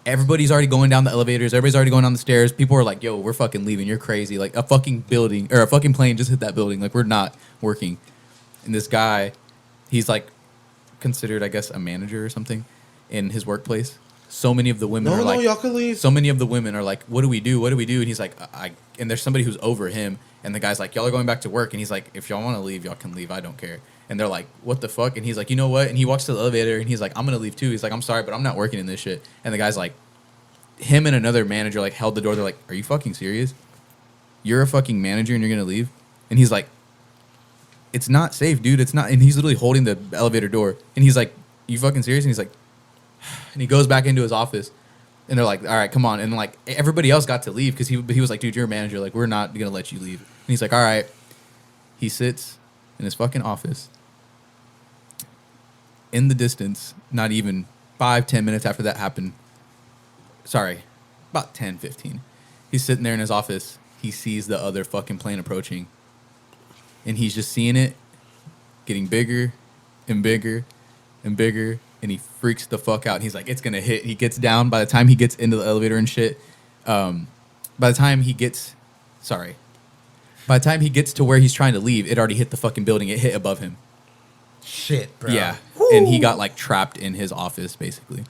Everybody's already going down the elevators. Everybody's already going down the stairs. People are like, yo, we're fucking leaving. You're crazy. Like, a fucking building or a fucking plane just hit that building. Like, we're not working. And this guy, he's like considered, I guess, a manager or something in his workplace. So many of the women are like,
y'all can leave.
So many of the women are like, what do we do? What do we do? And he's like, and there's somebody who's over him. And the guy's like, y'all are going back to work. And he's like, if y'all want to leave, y'all can leave. I don't care. And they're like, what the fuck? And he's like, you know what? And he walks to the elevator and he's like, I'm going to leave too. He's like, I'm sorry, but I'm not working in this shit. And the guy's like, him and another manager like held the door. They're like, are you fucking serious? You're a fucking manager and you're going to leave? And he's like, it's not safe, dude. It's not. And he's literally holding the elevator door. And he's like, you fucking serious? And he's like, and he goes back into his office. And they're like, all right, come on. And like everybody else got to leave because he was like, dude, you're a manager. Like, we're not going to let you leave. And he's like, all right. He sits in his fucking office. In the distance, not even 5-10 minutes after that happened. Sorry, about 10-15. He's sitting there in his office. He sees the other fucking plane approaching. And he's just seeing it getting bigger and bigger and bigger. And he freaks the fuck out. And he's like, it's going to hit. He gets down. By the time he gets into the elevator and shit, by the time he gets to where he's trying to leave, it already hit the fucking building. It hit above him.
Shit, bro.
Yeah. Woo. And he got like trapped in his office, basically.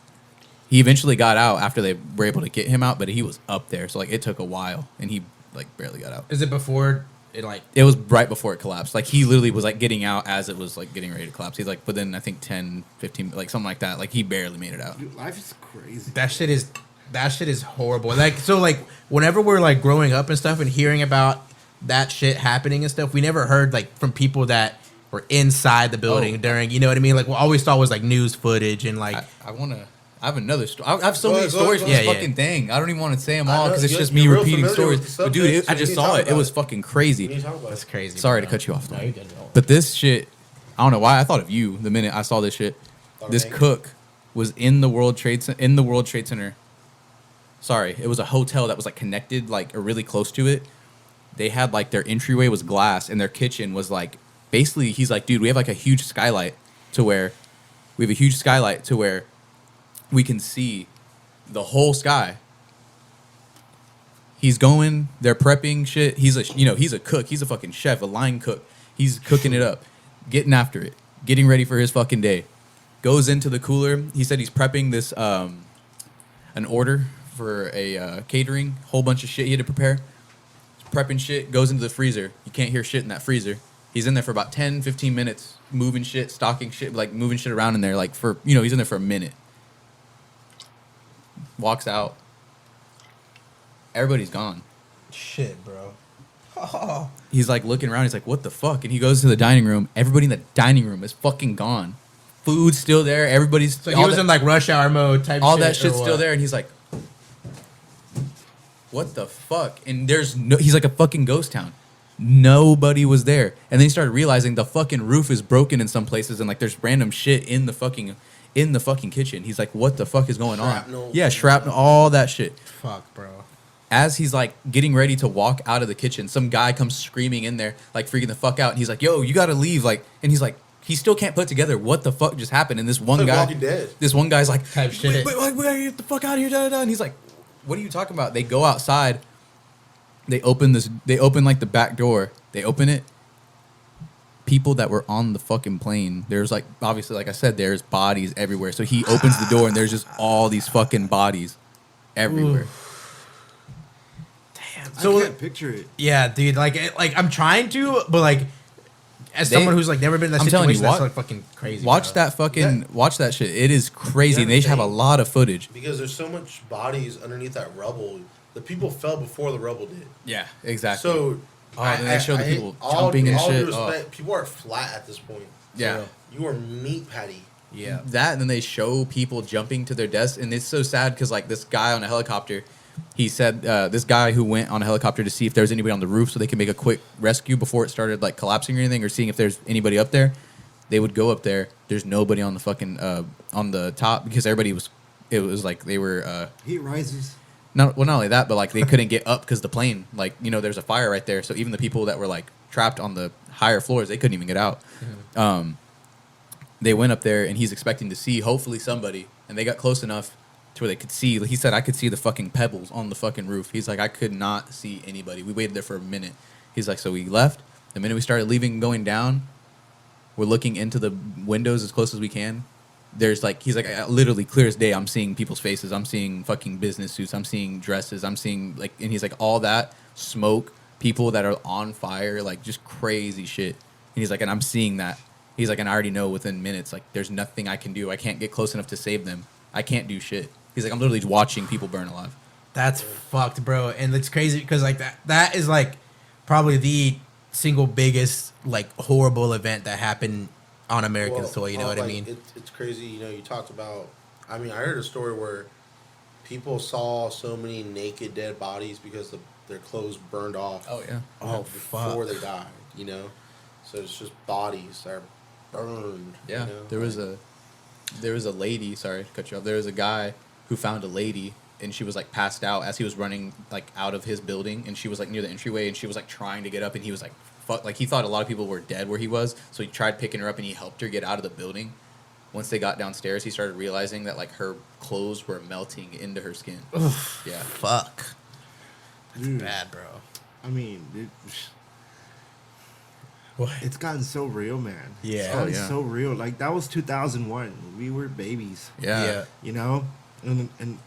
He eventually got out after they were able to get him out, but he was up there. So like it took a while and he like barely got out.
Is it before it like...
It was right before it collapsed. Like he literally was like getting out as it was like getting ready to collapse. He's like within I think 10, 15, like something like that. Like he barely made it out.
Dude, life is crazy.
That shit is horrible. Like, so like whenever we're like growing up and stuff and hearing about that shit happening and stuff, we never heard like from people that were inside the building during, you know what I mean? Like, what I always thought was like news footage and like.
I have another story. I have so many stories for
ahead.
this fucking thing. I don't even want to say them all because it's just me repeating stories. But dude, I just saw it. It was fucking crazy.
That's crazy.
Sorry to cut you off. No, but this shit, I don't know why I thought of you the minute I saw this shit. This cook was in the World Trade Center. Sorry, it was a hotel that was like connected, like or really close to it. They had like their entryway was glass and their kitchen was like basically. He's like, dude, we have like a huge skylight to where we can see the whole sky. He's going, they're prepping shit. He's a cook. He's a fucking chef, a line cook. He's cooking it up, getting after it, getting ready for his fucking day. Goes into the cooler. He said he's prepping this an order for a catering. Whole bunch of shit he had to prepare. He's prepping shit. Goes into the freezer. You can't hear shit in that freezer. He's in there for about 10, 15 minutes, moving shit, stocking shit, like moving shit around in there. Like for, he's in there for a minute. Walks out. Everybody's gone.
Shit, bro. Oh.
He's like looking around. He's like, what the fuck? And he goes to the dining room. Everybody in the dining room is fucking gone. Food's still there. Everybody's...
So he was in like rush hour mode type
all
shit.
All that shit's still there. And he's like, what the fuck? And he's like a fucking ghost town. Nobody was there. And then he started realizing the fucking roof is broken in some places. And like there's random shit in the fucking kitchen. He's like, what the fuck is going on? Yeah, shrapnel, all that shit.
Fuck, bro.
As he's like getting ready to walk out of the kitchen, some guy comes screaming in there, like freaking the fuck out. And he's like, yo, you gotta leave. Like, and he's like, he still can't put together what the fuck just happened. And this one
like
guy,
Walking Dead.
This one guy's like,
type shit.
wait, get the fuck out of here. Da, da, da. And he's like, what are you talking about? They go outside. They open like the back door. They open it. People that were on the fucking plane. There's like, obviously, like I said, there's bodies everywhere. So he opens the door and there's just all these fucking bodies everywhere.
Ooh.
So I can't picture it.
Yeah, dude. Like I'm trying to, but like, as someone who's like never been in that
I'm telling
situation,
you,
that's like fucking crazy.
Watch
bro.
that fucking, watch that shit. It is crazy.
Yeah,
They have a lot of footage.
Because there's so much bodies underneath that rubble. The people fell before the rubble did.
Yeah, exactly.
So,
then they show the people
all
jumping and
all
shit.
Due respect, people are flat at this point.
Yeah.
You are meat patty.
Yeah.
That, and then they show people jumping to their deaths, and it's so sad because like this guy on a helicopter, he said this guy who went on a helicopter to see if there was anybody on the roof so they could make a quick rescue before it started like collapsing or anything, or seeing if there's anybody up there. They would go up there. There's nobody on the fucking on the top because everybody was. It was like they were.
Heat rises.
Not only that, but like they couldn't get up because the plane, like there's a fire right there. So even the people that were like trapped on the higher floors, they couldn't even get out. Mm-hmm. They went up there, and he's expecting to see hopefully somebody, and they got close enough to where they could see. He said, I could see the fucking pebbles on the fucking roof. He's like, I could not see anybody. We waited there for a minute. He's like, so we left. The minute we started leaving and going down, we're looking into the windows as close as we can. There's like, he's like, literally clear as day, I'm seeing people's faces. I'm seeing fucking business suits. I'm seeing dresses. I'm seeing like, and he's like, all that smoke, people that are on fire, like just crazy shit. And he's like, and I'm seeing that. He's like, and I already know within minutes, like there's nothing I can do. I can't get close enough to save them. I can't do shit. He's like, I'm literally watching people burn alive.
That's fucked, bro. And it's crazy because like that is like probably the single biggest like horrible event that happened on American soil. You know what I mean?
It's crazy. You talked about. I mean, I heard a story where people saw so many naked dead bodies because their clothes burned off.
Oh yeah.
Before they died. So it's just bodies that are burned.
Yeah. There was a lady. Sorry to cut you off. There was a guy who found a lady, and she was like passed out as he was running like out of his building, and she was like near the entryway, and she was like trying to get up, and he was like, fuck, like he thought a lot of people were dead where he was, so he tried picking her up, and he helped her get out of the building. Once they got downstairs, he started realizing that like her clothes were melting into her skin.
Oof,
yeah.
Fuck. That's
Dude,
bad, bro.
I mean, it's gotten so real, man.
Yeah.
It's gotten
yeah.
so real. Like, that was 2001. We were babies.
Yeah.
And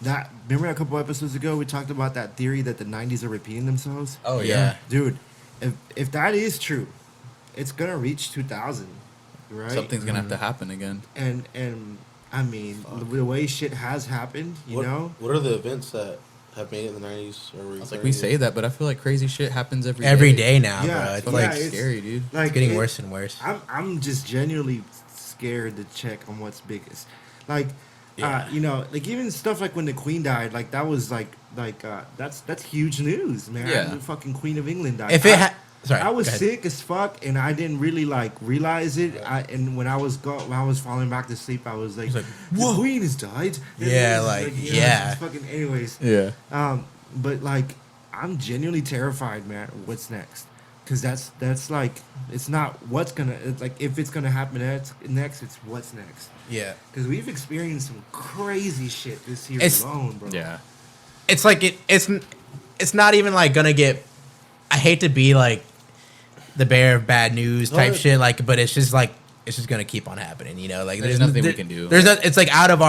that, remember a couple episodes ago, we talked about that theory that the 90s are repeating themselves?
Oh yeah.
Dude, if that is true, it's going to reach 2000, right?
Something's gonna have to happen again.
And I mean, the way shit has happened, you know?
What are the events that have made it in the 90s?
It's like we say that, but I feel like crazy shit happens every
day now,
Yeah,
bro. It's
yeah,
like
it's
scary, dude.
Like,
it's getting worse and worse.
I'm just genuinely scared to check on what's biggest. Like,
Yeah.
like even stuff like when the Queen died, like that was that's huge news, man.
Yeah.
The fucking Queen of England died.
If it sorry,
I was
go ahead.
sick as fuck, and I didn't really like realize it. And when I was falling back to sleep, I was like,
like,
"The Queen has died." And
Yeah,
it was
like,
just
yeah.
it's fucking. Anyways,
Yeah.
but like, I'm genuinely terrified, man. What's next? Because that's like, it's not what's gonna. It's like if it's gonna happen next, it's what's next.
Yeah.
Because we've experienced some crazy shit this year
It's-
alone, bro.
Yeah.
It's like it's not even like gonna get. I hate to be like the bearer of bad news type
No,
shit, like, but it's just like it's just gonna keep on happening. You know, like
There's nothing we can do.
There's not. It's like out of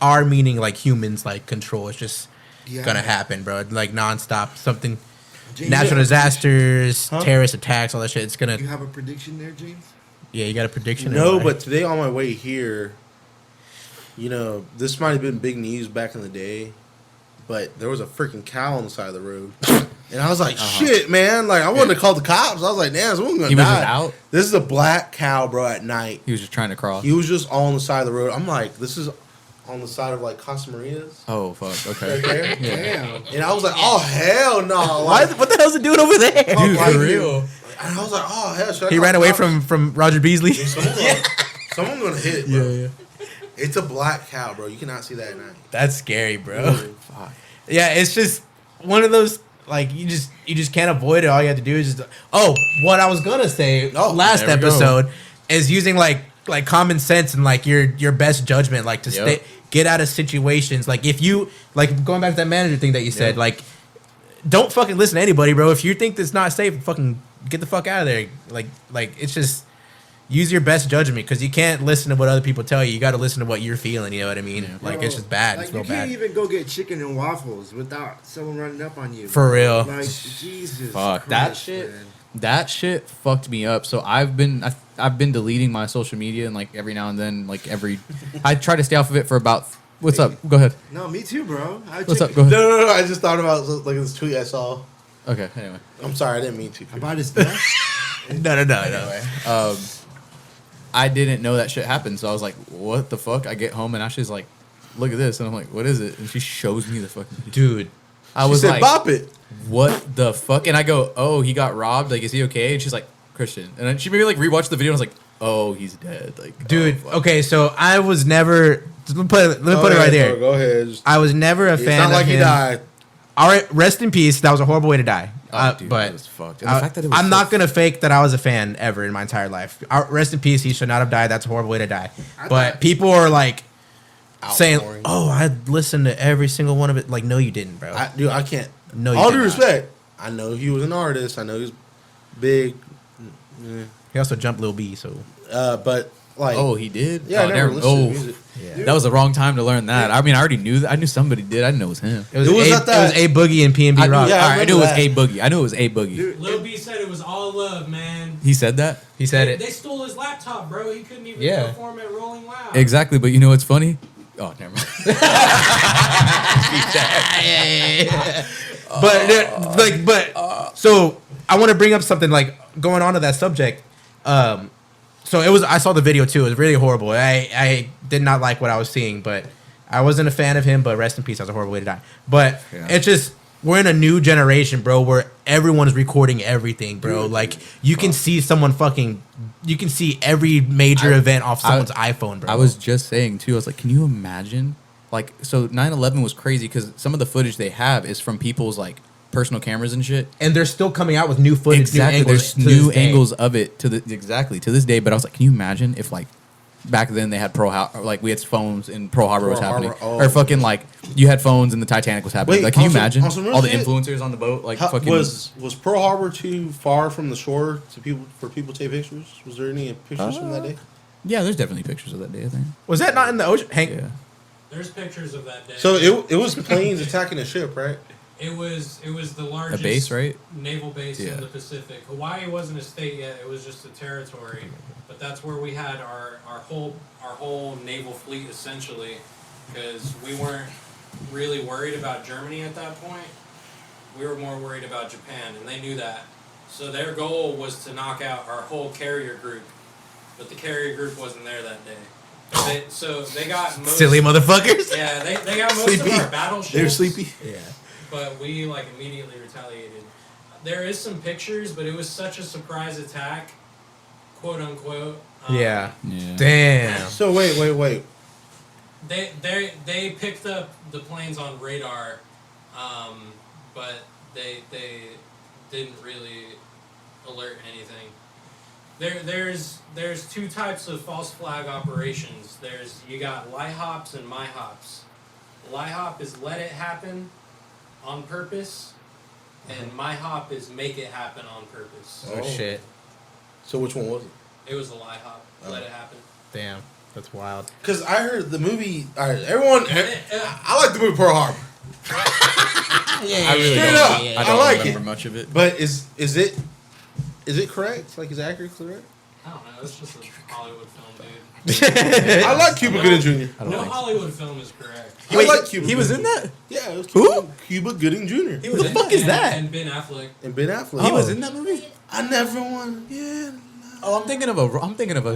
our meaning like humans like control. It's just gonna happen, bro. Like nonstop. Something.
James,
Natural disasters,
Huh?
terrorist attacks, all that shit. It's gonna.
You have a prediction there, James?
Yeah, you got a prediction?
No,
or what?
but today on my way here, this might have been big news back in the day, but there was a freaking cow on the side of the road. And I was like, shit, man. Like, I wanted to call the cops. I was like, damn, someone's going to
He was just
die.
out?
This is a black cow, bro, at night.
He was just trying to cross.
He was just on the side of the road. I'm like, this is on the side of, like, Casa Maria's.
Oh, fuck. Okay.
Right there.
Damn.
And I was like, oh, hell no.
Why?
Like,
What the hell's it doing over there?
Dude,
for real.
And I was like, oh, hell. Should I
He
call
ran
the
away
cops?
from Roger Beasley.
Someone's going to hit, bro. It's a black cow, bro. You cannot see that at night.
That's scary, bro.
Really.
Yeah, it's just one of those like you just can't avoid it. All you have to do is just what I was gonna say last
there we go.
episode is using like common sense and like your best judgment, like to get out of situations. Like if you like going back to that manager thing that you said, like don't fucking listen to anybody, bro. If you think that's not safe, fucking get the fuck out of there. Like it's just use your best judgment because you can't listen to what other people tell you. You got to listen to what you're feeling. You know what I mean? Like it's just bad.
Like,
It's real
you can't
bad.
even go get chicken and waffles without someone running up on you.
For real.
Like, Jesus.
Fuck,
Christ,
that shit.
man.
That shit fucked me up. So I've been deleting my social media and like every now and then, like I try to stay off of it for about. What's up? Go ahead.
No, me too, bro.
What's up? Go ahead.
No. I just thought about like this tweet I saw.
Okay. Anyway.
I'm sorry, I didn't mean to.
About his death?
No.
I didn't know that shit happened, so I was like, "What the fuck?" I get home and Ashley's like, "Look at this," and I'm like, "What is it?" And she shows me the fucking video.
Dude.
I
She
was
said,
like,
bop it.
"What the fuck?" And I go, "Oh, he got robbed. Like, is he okay?" And she's like, "Christian," and then she made me like rewatch the video. And I was like, "Oh, he's dead." Like,
Dude,
oh, fuck.
okay, so I was never. Let me put it right there.
Go ahead. Just,
I was never a
it's
fan
not like
of
he
him.
died.
All right, rest in peace. That was a horrible way to die.
Oh, dude,
but
that was fucked. And the fact that it was
I'm
so
not gonna fake that I was a fan ever in my entire life. Rest in peace. He should not have died. That's a horrible way to die. But people are like saying,
Outpouring.
"Oh, I listened to every single one of it." Like, no, you didn't, bro.
I can't.
No, you
All
did
due
not.
respect, I know he was an artist. I know he's big.
He also jumped Lil B. So
But like,
Oh, he did.
yeah,
Oh,
I never listened to music.
yeah,
That was the wrong time to learn that. I mean, I already knew that. I knew somebody did. I didn't know it was him.
it was,
It was
a,
at that-
it was a Boogie and P&B
I knew,
Rock.
yeah,
I knew it was
remember
a boogie. I knew it was a boogie.
Dude,
Lil B said it was all love, man.
He said that.
He said
They
it.
stole his laptop, bro. He couldn't even
Yeah.
perform at Rolling Loud.
Exactly, but you know what's funny? Oh, never mind.
So I want to bring up something like going on to that subject. So it was. I saw the video too. It was really horrible. I did not like what I was seeing, but I wasn't a fan of him. But rest in peace. That was a horrible way to die. But
Yeah.
it's just we're in a new generation, bro, where everyone is recording everything, bro. Like you can see someone fucking. You can see every major event off someone's iPhone, bro.
I was just saying too. I was like, can you imagine? Like, so 9/11 was crazy because some of the footage they have is from people's like personal cameras and shit.
and they're still coming out with new footage,
Exactly,
new angles,
there's
to
new
this day.
angles of it to this day. But I was like, can you imagine if like back then they had like we had phones and Pearl Harbor was
Pearl
happening,
Harbor,
or fucking like you had phones and the Titanic was happening.
Wait,
like, can you
on some-
imagine
on some real
all the
shit?
influencers on the boat? Like,
How-
fucking
was Pearl Harbor too far from the shore for people to take pictures? Was there any pictures from that day?
yeah. There's definitely pictures of that day. I think.
Was that not in the ocean? Hank,
Yeah.
There's pictures of that day.
So it was planes attacking a ship, right?
It was the largest
base, right?
naval base
Yeah.
in the Pacific. Hawaii wasn't a state yet; it was just a territory. But that's where we had our whole naval fleet essentially, because we weren't really worried about Germany at that point. We were more worried about Japan, and they knew that. So their goal was to knock out our whole carrier group, but the carrier group wasn't there that day. So they got most,
silly motherfuckers.
Yeah, they got most
Sleepy.
of our battleships.
They were sleepy.
Yeah.
But we like immediately retaliated. There is some pictures, but it was such a surprise attack, quote unquote.
Yeah.
Yeah.
Damn.
So wait.
They picked up the planes on radar, but they didn't really alert anything. There's two types of false flag operations. You got LIHOPs and MIHOPs. LIHOP is let it happen on purpose, and MIHOP is make it happen on purpose.
Oh shit.
So which one was it?
It was a lie hop. Let it happen.
Damn, that's wild.
Because I heard the movie. All right, everyone. I like the movie Pearl Harbor,
I really
Straight
don't.
up,
I
I
don't
like
remember
it.
much of it.
but is it correct? Like, is it accurate? Correct?
I don't know. It's just a Hollywood film, dude.
I like Cuba Gooding Jr.
I don't
No
think so.
Hollywood film is correct.
I like Cuba.
He was
Gooding
in
Jr.
that?
Yeah, it was
Who?
Cuba Gooding Jr.
Who the fuck is
And-
that?
And Ben Affleck.
and Ben Affleck.
He was in that movie?
I never won. Yeah.
Oh, I'm thinking of a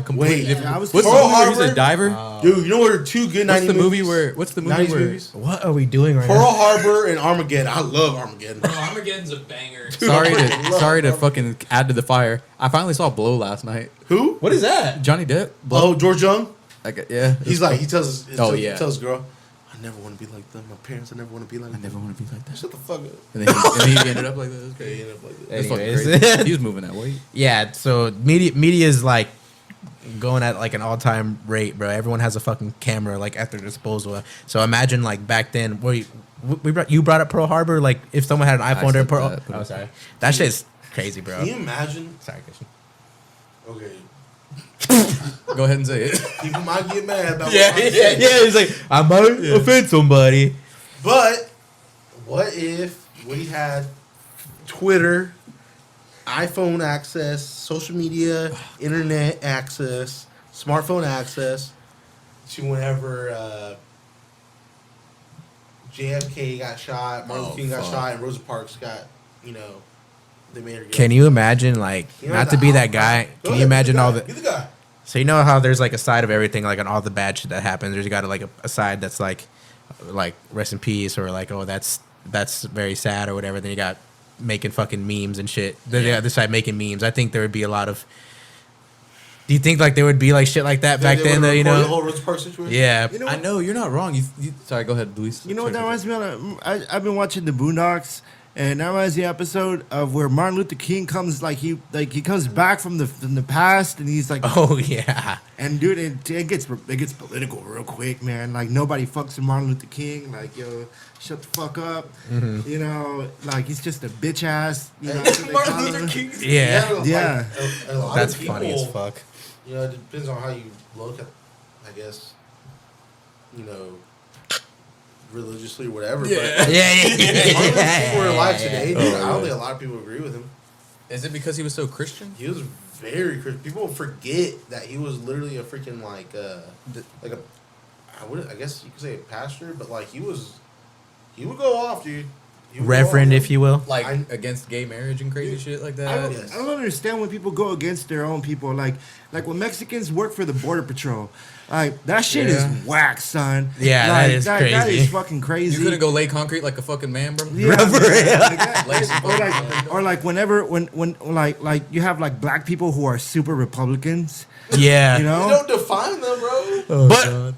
completely
Wait,
different.
I was
What's the
Pearl
movie where he's
Harbor?
a diver?
Dude, you know what are two good 90s
What's the movie
movies?
where? What's the movie
90s
where?
movies?
What are we doing right
Pearl
now?
Harbor and Armageddon. I love Armageddon.
Bro, Armageddon's a banger.
Sorry
I
to
love
sorry to
Armageddon.
fucking add to the fire. I finally saw Blow last night.
Who?
What is that?
Johnny Depp.
Oh, George Young.
Yeah.
He's like, he tells his,
Oh,
he
yeah.
tells his girl, I never want to be like them. My parents, I never want to be like
I
them.
never want to be like that.
Shut the fuck up.
And then he ended up like that. It was
Okay,
crazy.
you end up like that.
It's fucking
Anyways.
crazy. He was moving that weight.
Yeah, so media is like going at like an all-time rate, bro. Everyone has a fucking camera like at their disposal. So imagine like back then, you brought up Pearl Harbor. Like if someone had an iPhone during
said
Pearl.
that, but-
Oh, sorry. That shit's crazy, bro.
Can you imagine?
Sorry, Christian.
Okay,
Go ahead and say it.
people might get mad about
Yeah,
what I'm
yeah,
saying.
yeah. It's like I might offend somebody.
But what if we had Twitter, iPhone access, social media, internet access, smartphone access to whenever JFK got shot, Martin Luther King got
fuck.
shot, and Rosa Parks got, they made her get
Can you imagine like
You know,
not
the
to be that
outcry.
guy?
Go
Can
ahead,
you imagine
be the
all
guy.
the?
Be the guy.
So you know how there's like a side of everything, like on all the bad shit that happens. There's got like a side that's like rest in peace, or like, oh, that's very sad or whatever. Then you got making fucking memes and shit. Then the other side making memes. I think there would be a lot of. Do you think like there would be like shit like that back
They
then?
would've
Though, you
recorded the
know.
whole Rosa Parks situation.
Yeah.
You know
I
what?
know you're not wrong. You sorry. Go ahead, Luis.
You know what that reminds me of? I've been watching the Boondocks, and that reminds me of the episode of where Martin Luther King comes he comes back from the past, and he's like,
Oh yeah.
and dude, it gets political real quick, man. Like nobody fucks with Martin Luther King. Like, yo, shut the fuck up. You know, like he's just a bitch ass. You know, that's what they
Martin
call
Luther
him.
King.
Yeah.
Yeah.
A lot
That's
of people,
funny as fuck.
It depends on how you look at, I guess, religiously or whatever.
Yeah.
But
Yeah.
Martin Luther King were alive
Yeah.
today, dude. I don't think a lot of people agree with him.
Is it because he was so Christian?
He was very Christian. People forget that he was literally a freaking I guess you could say a pastor, but like he would go off, dude. He would go
Reverend,
off.
if you will.
Like
I-
against gay marriage and crazy shit like that?
Yes.
I don't understand when people go against their own people. Like when Mexicans work for the Border Patrol. Like, that shit
Yeah.
is whack, son.
Yeah,
like,
that is
That
crazy.
is fucking crazy.
You couldn't go lay concrete like a fucking man, bro.
Yeah, man. Like that.
Lay some
or
fucking-
like, or like whenever when like you have like black people who are super Republicans.
Yeah.
You
You
know.
don't define them, bro.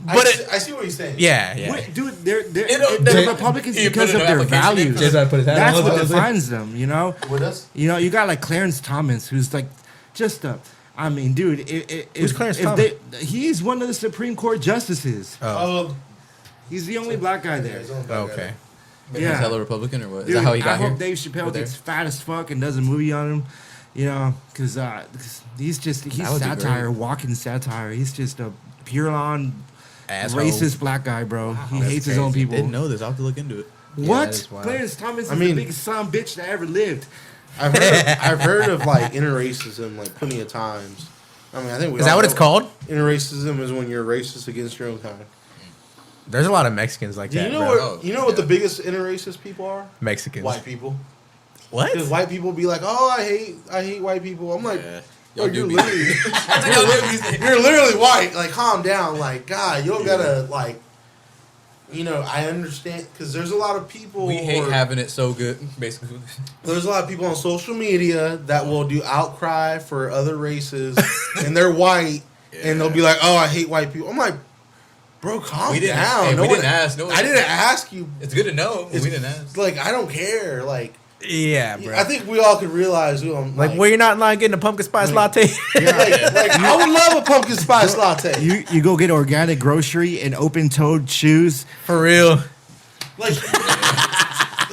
But
I see what he's saying.
yeah, yeah.
Wait, dude, they're
don't-
Republicans
you
because
put
of
an
their
application in
values.
for
Just put his hat
That's
on.
what defines them. You know.
With us?
You know, you got like Clarence Thomas, who's like just a. I mean, dude,
Who's Clarence Thomas?
He's one of the Supreme Court justices.
Oh,
He's the only black guy there.
Okay.
He's
Yeah.
hella Republican or what? Is
Dude,
that how he
I
got here?
hope Dave Chappelle
Over there?
gets fat as fuck and does a movie on him. You know, because he's
That would be
satire,
great.
walking satire. He's just a pure on
Asshole.
racist black guy, bro. He
that's
hates his own
crazy.
people.
Didn't know this. I'll have to look into it.
Yeah,
What?
that is wild.
Clarence Thomas is
I mean-
the biggest son of a bitch that ever lived.
I've heard of like interracism like plenty of times. I mean, I think we
Is that
all
what it's
know
called?
Interracism is when you're racist against your own kind.
There's a lot of Mexicans like
Do you
that,
know
bro.
what? You know what the biggest interracist people are?
Mexicans.
White people.
What?
Because white people be like, "Oh, I hate white people." I'm like,
Yeah.
"Oh,
Y'all
you're
do be-
literally, you're literally white. Like, calm down. Like, God, you don't gotta like." I understand because there's a lot of people.
We hate having it so good, basically.
There's a lot of people on social media that will do outcry for other races, and they're white, and they'll be like, "Oh, I hate white people." I'm like, "Bro, calm
We didn't-
down."
hey,
No
we
one-
didn't ask. No one-
I didn't ask you.
It's good to know, but
It's
we didn't ask.
Like, I don't care. Like,
Yeah, bro.
I think we all could realize who I'm.
like, where you're not in line getting a pumpkin spice latte.
like, I would love a pumpkin spice latte.
You go get organic grocery and open-toed shoes.
For real.
Like,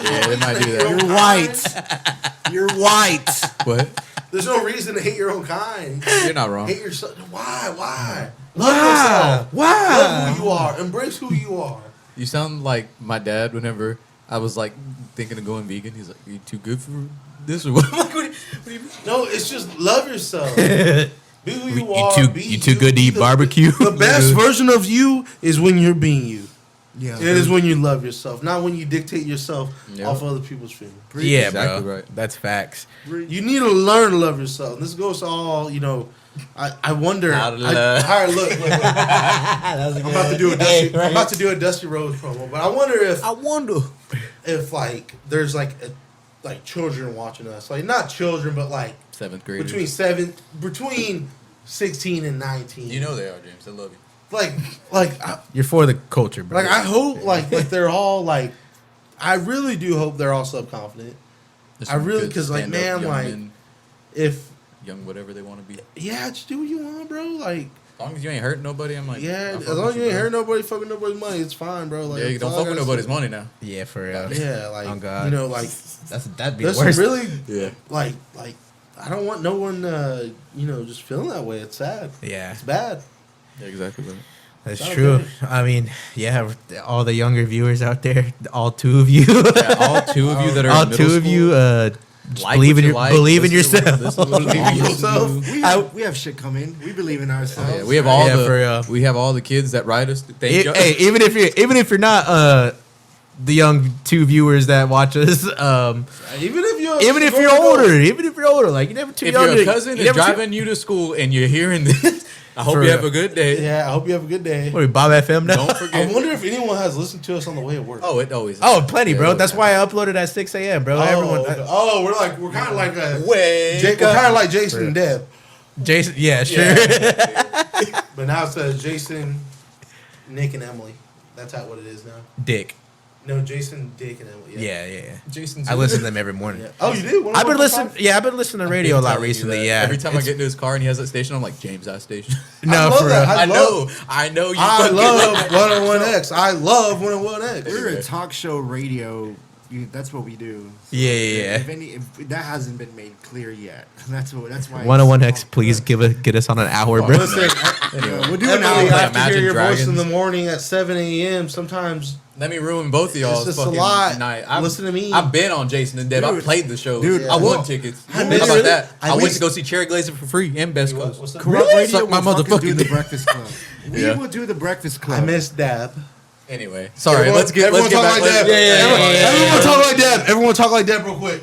Yeah, they might do that.
You're white. You're white.
What?
There's no reason to hate your own kind.
You're not wrong.
Hate yourself. Why? Love yourself.
Why?
Love who you are. Embrace who you are.
You sound like my dad whenever I was like thinking of going vegan. He's like, "Are you too good for this or what?" I'm like, what do you mean?
No, it's just love yourself. Be who you are.
You too good to eat barbecue?
The best version of you is when you're being you.
Yeah.
It is when you love yourself, not when you dictate yourself
Yep.
off other people's feelings.
Yeah,
Exactly
bro.
right.
That's facts.
You need to learn to love yourself. And this goes to all, I wonder.
How to love.
All right, look. I'm about to do a Dusty. I'm about to do a Dusty Rose promo, but I wonder if like there's like children watching us, like not children, but like
7th graders.
between 16 and 19.
You know they are, James. I love you.
Like
You're for the culture, bro.
I hope like they're all like. I really do hope they're all self-confident.
There's
I
some
really
good
because like
stand-up
man
young
like
men,
if
young whatever they want to be.
yeah just do what you want, bro. Like
As long as you ain't hurting nobody, I'm like,
yeah,
I'll
as
fuck
long
with
as you ain't
bro.
hurting nobody, fucking nobody's money, it's fine, bro. Like
Yeah, you
that's
don't
all I
fuck with
gotta
nobody's
say.
money now.
Yeah, for real.
Yeah, like
Oh, God.
like
That'd be
there's
the worst.
some really
Yeah.
like I don't want no one just feeling that way. It's sad.
Yeah,
It's bad.
Yeah, exactly. Right.
that's
Sounds
true.
good.
I mean, yeah, all the younger viewers out there, all two of you,
Yeah, all two of you that are
all
in middle
two of
school,
you, just
like
believe
what
in
you
your
like,
believe in
listen to what-
yourself.
listen to what
Believe in
you listen
yourself.
to.
We have shit coming. We believe in ourselves.
Yeah, we have all
Yeah, for real.
we have all the kids that write us. Thank you.
Hey, even if you're not the young two viewers that watch us,
Even if you're
even if you're older, like you're never too
if
young.
your cousin
you're
is
never too-
driving you to school and you're hearing this, I hope
For
you
real.
have a good day.
yeah, I hope you have a good day.
What are we, Bob FM now?
Don't
I
forget.
wonder if anyone has listened to us on the way to work.
Oh, it always.
Oh, plenty, bro.
Yeah,
That's why I uploaded at 6 a.m., bro. Everyone,
okay. We're kind of like
Wake
we're
up.
kind of like Jason and Deb,
Jason, yeah, sure.
Yeah.
but now it says Jason, Nick, and Emily. That's what it is now.
Dick.
No, Jason, Dick, and Emily.
Yeah.
Jason's
I listen to them every morning.
Yeah. Oh, you did?
I've been listening. Yeah, I've been listening to radio a lot recently. Yeah.
Every time I get into his car and he has that station, I'm like, James, that station.
No,
love
for
that.
real.
I know you.
I
fucking-
love 101X. I love 101X.
We're a talk show radio. That's what we do. So
Yeah.
If that hasn't been made clear yet, that's why.
101X, please get us on an hour, bro.
Listen,
We'll do an
Emily,
hour.
I have to hear
Imagine
your voice in
Dragons.
the morning at 7 a.m. Sometimes
Let me ruin both of y'all's
It's just a
fucking
lot.
night.
Listen to me.
I've been on Jason and Deb. I
Dude.
played the show.
Dude,
I
well,
won tickets.
I
How
missed-
about that?
I
I went
missed-
to go see Cherry Glazer for free and best
What-
clothes.
what's up?
Corrupt
Really?
Radio
Suck my
will fucking
motherfucking
do the
dick.
Breakfast Club. We
Yeah.
will do the Breakfast Club.
I miss Dab.
Anyway, sorry.
Everyone-
let's get
everyone talk
back.
like Deb.
Yeah.
Everyone talk like Deb. Everyone talk like Deb real quick.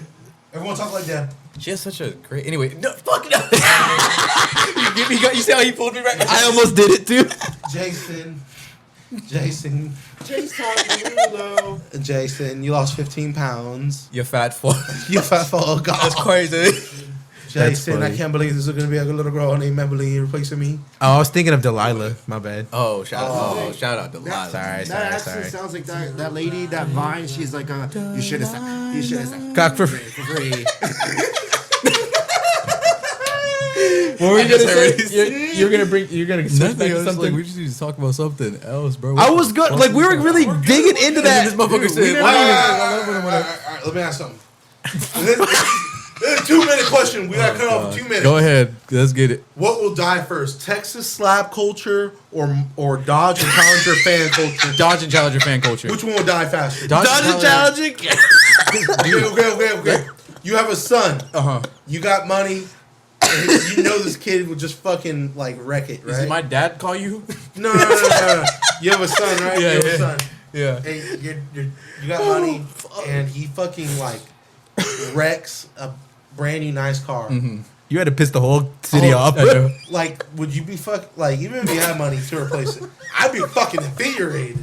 Everyone talk like Deb.
She has such a great. Anyway, no, fuck no. you see how he pulled me right?
I almost did it too.
Jason,
Jason Derulo.
Jason, you lost 15 pounds.
You fat fuck.
You fat fuck.
That's crazy.
Jason, I
funny.
can't believe this is gonna be a little girl named Emily replacing me.
Oh, I was thinking of Delilah. My bad.
Oh, shout out to
That-
Lila.
Sorry.
That actually sounds like that lady, that Vine. She's like, you should have said
Cock for
for free.
What were
I
you
just
gonna
heard
say? You're gonna switch back
Nothing.
to
Like,
something.
we just need to talk about something else, bro.
I was good. Like we were really digging into that.
This motherfucker
Dude,
said,
we never
"Why?"
even-
All right, let me ask something. This is a 2-minute question. We gotta cut off 2 minutes.
Go ahead. Let's get it.
What will die first, Texas slap culture or Dodge and Challenger fan culture?
Dodge and Challenger fan culture.
Which one will die faster?
Dodge
Dodge and
Challenger.
challenging.
Okay. You have a son.
Uh-huh.
You got money. And you know this kid would just fucking like wreck it, right?
Did my dad call you?
No. You have a son, right?
Yeah,
you have
yeah.
a son.
Yeah.
And you got money, and he fucking like wrecks a brand new nice car.
You had to piss the whole city
Oh,
off.
I know.
Like, would you be like even if you had money to replace it, I'd be fucking infuriated.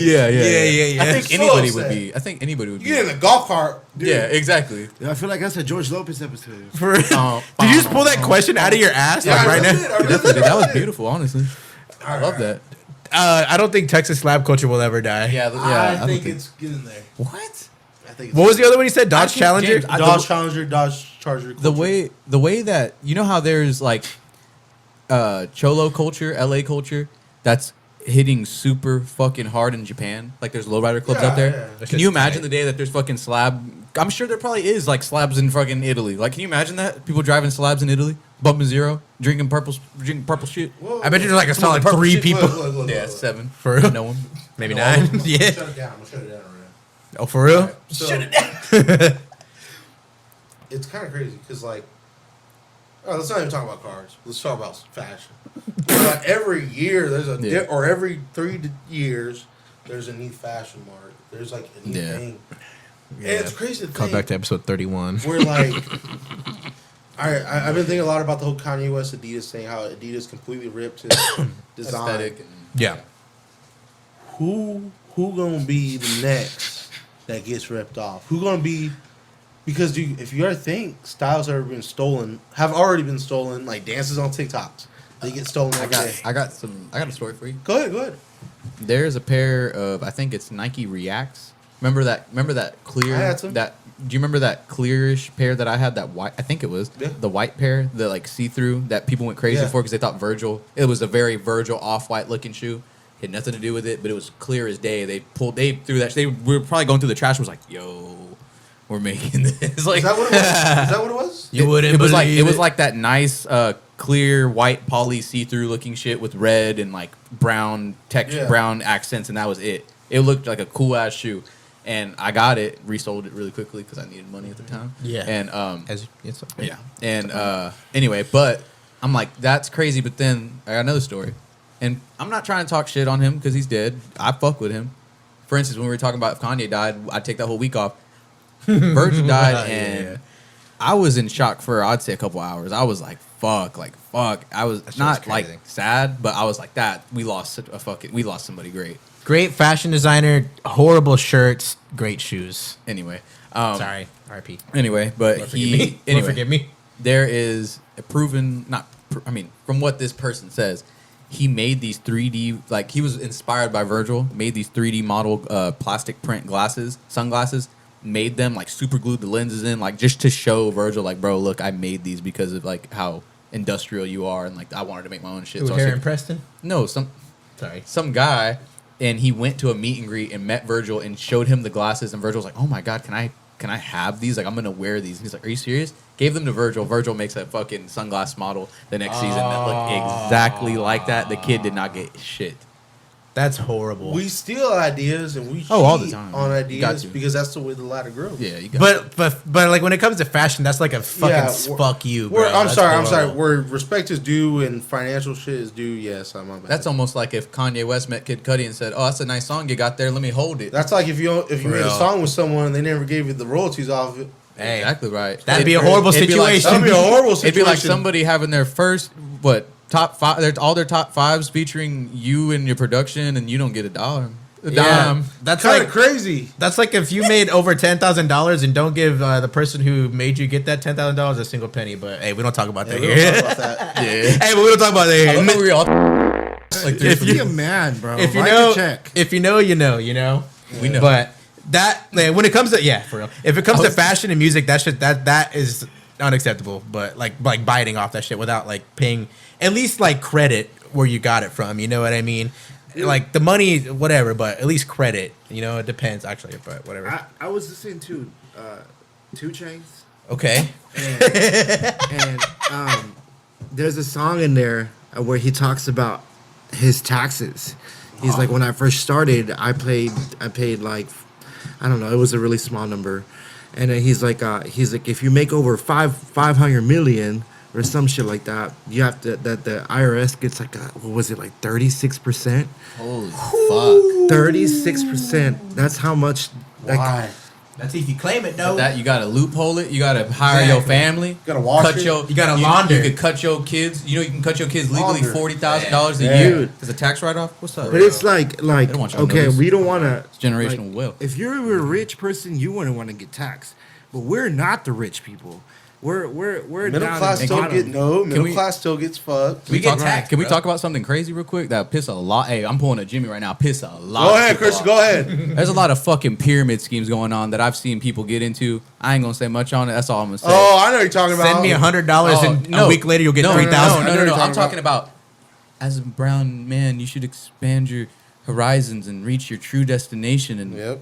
Yeah.
Yeah.
I think
So
anybody
upset.
would be. I think anybody would
You
be.
get in a golf cart, dude.
Yeah, exactly.
I feel like that's a George Lopez episode.
For real. Did you just pull that question out of your ass
Yeah,
like
I
right
really
now?
did. I really
Definitely
did.
did. That was beautiful, honestly. I love that.
I don't think Texas slab culture will ever die.
Yeah,
I think it's getting there.
What?
I think. It's
What was the other one you said? Dodge
think
Challenger.
James-
Dodge Challenger, Dodge Charger.
The way that you know how there's like cholo culture, LA culture, that's hitting super fucking hard in Japan. Like there's lowrider clubs out there.
That's
Can you
just
imagine
tight.
the day that there's fucking slab? I'm sure there probably is like slabs in fucking Italy. Like, can you imagine that? People driving slabs in Italy, bumping zero, drinking purple shit.
I bet you there's like a solid
purple
3
shit.
people.
Yeah, 7
For real?
No one.
Maybe
No,
9.
I'm gonna
Yeah.
Shut it down. I'm gonna shut it down right now.
Oh, for real?
Right, so, it's kind of crazy because, like, oh, let's not even talk about cars. Let's talk about fashion. Like, every year there's a
Yeah.
or every years there's a new fashion mark. There's like a new
Yeah.
thing. And it's crazy to
Call
think
back to episode 31.
we're like, I've been thinking a lot about the whole Kanye West Adidas thing. How Adidas completely ripped his design.
Aesthetic.
Yeah.
Who gonna be the next that gets ripped off? Who gonna be? Because if you ever think styles have already been stolen, like dances on TikToks, they get stolen every day.
I got a story for you.
Go ahead.
There's a pair of, I think it's Nike Reacts. Remember that clear?
I had some.
Do you remember that clearish pair that I had? That white, I think it was
Yeah.
the white pair, the like see through that people went crazy
Yeah.
for because they thought It was a very Virgil off white looking shoe. Had nothing to do with it, but it was clear as day. They threw that. They were probably going through the trash. Was like, yo, we're making this. Like,
Is that what it was? Is that what it was?
You wouldn't
it was like
believe
it was like that nice clear white poly see-through looking shit with red and like brown texture,
Yeah.
brown accents, and that was it. It looked like a cool ass shoe, and I got it, resold it really quickly because I needed money at the time.
Yeah.
And
It's
yeah, and anyway, but I'm like, that's crazy. But then I got another story, and I'm not trying to talk shit on him because he's dead. I fuck with him. For instance, when we were talking about if Kanye died, I'd take that whole week off. Virgil died, and
Yeah.
I was in shock for I'd say a couple hours. I was like, fuck. I was
shit
not
was
like
crazy.
sad, but I was like, that we lost somebody great.
Great fashion designer, horrible shirts, great shoes.
Anyway,
Sorry, RP.
Anyway, but
Lord forgive me. Lord
anyway,
forgive me.
there is a proven from what this person says, he made these 3D, like he was inspired by Virgil, made these 3D model plastic print sunglasses, made them like super glued the lenses in, like just to show Virgil, like, bro, look, I made these because of like how industrial you are, and like I wanted to make my own shit.
Who,
So I was
Harry
like,
and Preston?
no,
Sorry.
some guy, and he went to a meet and greet and met Virgil and showed him the glasses, and Virgil was like, oh my god, can I have these? Like, I'm gonna wear these. And he's like, are you serious? Gave them to Virgil. Virgil makes a fucking sunglass model the next season that looked exactly like that. The kid did not get shit.
That's horrible.
We steal ideas and we cheat
all the time.
on
You got
ideas
to.
because that's the way the ladder grows.
Yeah, you got
but like when it comes to fashion, that's like a fucking
we're-
fuck you, bro.
I'm
That's
sorry.
horrible.
Where respect is due and financial shit is due, yes, I'm on bad.
That's almost like if Kanye West met Kid Cudi and said, "Oh, that's a nice song you got there. Let me hold it."
That's like if you made a
real.
song with someone and they never gave you the royalties off of it.
Hey,
Exactly right.
that'd be a horrible
it'd be like
situation.
That'd be a horrible situation.
It'd be like somebody having their first top five, all their top fives featuring you and your production, and you don't get a dollar. A
Yeah,
dime.
that's
kind
like
of crazy.
that's like if you made over $10,000 and don't give the person who made you get that $10,000 a single penny. But hey, we don't talk about that
We
here.
don't talk about that.
Yeah.
Hey, but we don't talk about that
I love
here.
how we all like
If
Be
you
a man, bro.
if you
Write
know
a check.
if you know, you know, you know.
We know.
But that like, when it comes to for real. If it comes to fashion and music, that shit that is unacceptable. But like biting off that shit without like paying at least like credit where you got it from. You know what I mean? Like the money, whatever, but at least credit. You know, it depends actually, but whatever.
I was listening to 2 Chainz,
Okay.
and there's a song in there where he talks about his taxes. He's like, when I first started, I paid like, I don't know, it was a really small number, and then he's like, if you make over 500 million or some shit like that, you have to that the IRS gets like what was it, like 36%?
Holy fuck.
36%. That's how much. Like,
Why?
That's if you claim it, though.
That you gotta loophole it. You gotta hire your
Exactly.
family.
Gotta wash
cut
it.
You gotta launder.
You could cut your kids. You know you can cut your kids legally
Launder.
$40,000 a
Yeah.
year
Dude.
as a tax write off. What's up?
But it's like
don't want y'all to
okay,
notice.
we don't want to.
It's generational wealth.
If you're a rich person, you wouldn't want to get taxed. But we're not the rich people. We're
Middle
down
class
at the
still
bottom.
middle class still gets fucked.
Can we
get
talk,
taxed,
Can we
bro.
talk about something crazy real quick that piss a lot? Hey, I'm pulling a Jimmy right now. Piss a lot.
Go
of
ahead,
people
Chris.
off.
Go ahead.
There's a lot of fucking pyramid schemes going on that I've seen people get into. I ain't gonna say much on it. That's all I'm gonna say.
Oh, I know what you're talking about.
Send me $100
Oh,
and
no.
a week later you'll get
no,
3,000.
No,
I know what you're
I'm
talking
talking about as a brown man, you should expand your horizons and reach your true destination. And
Yep.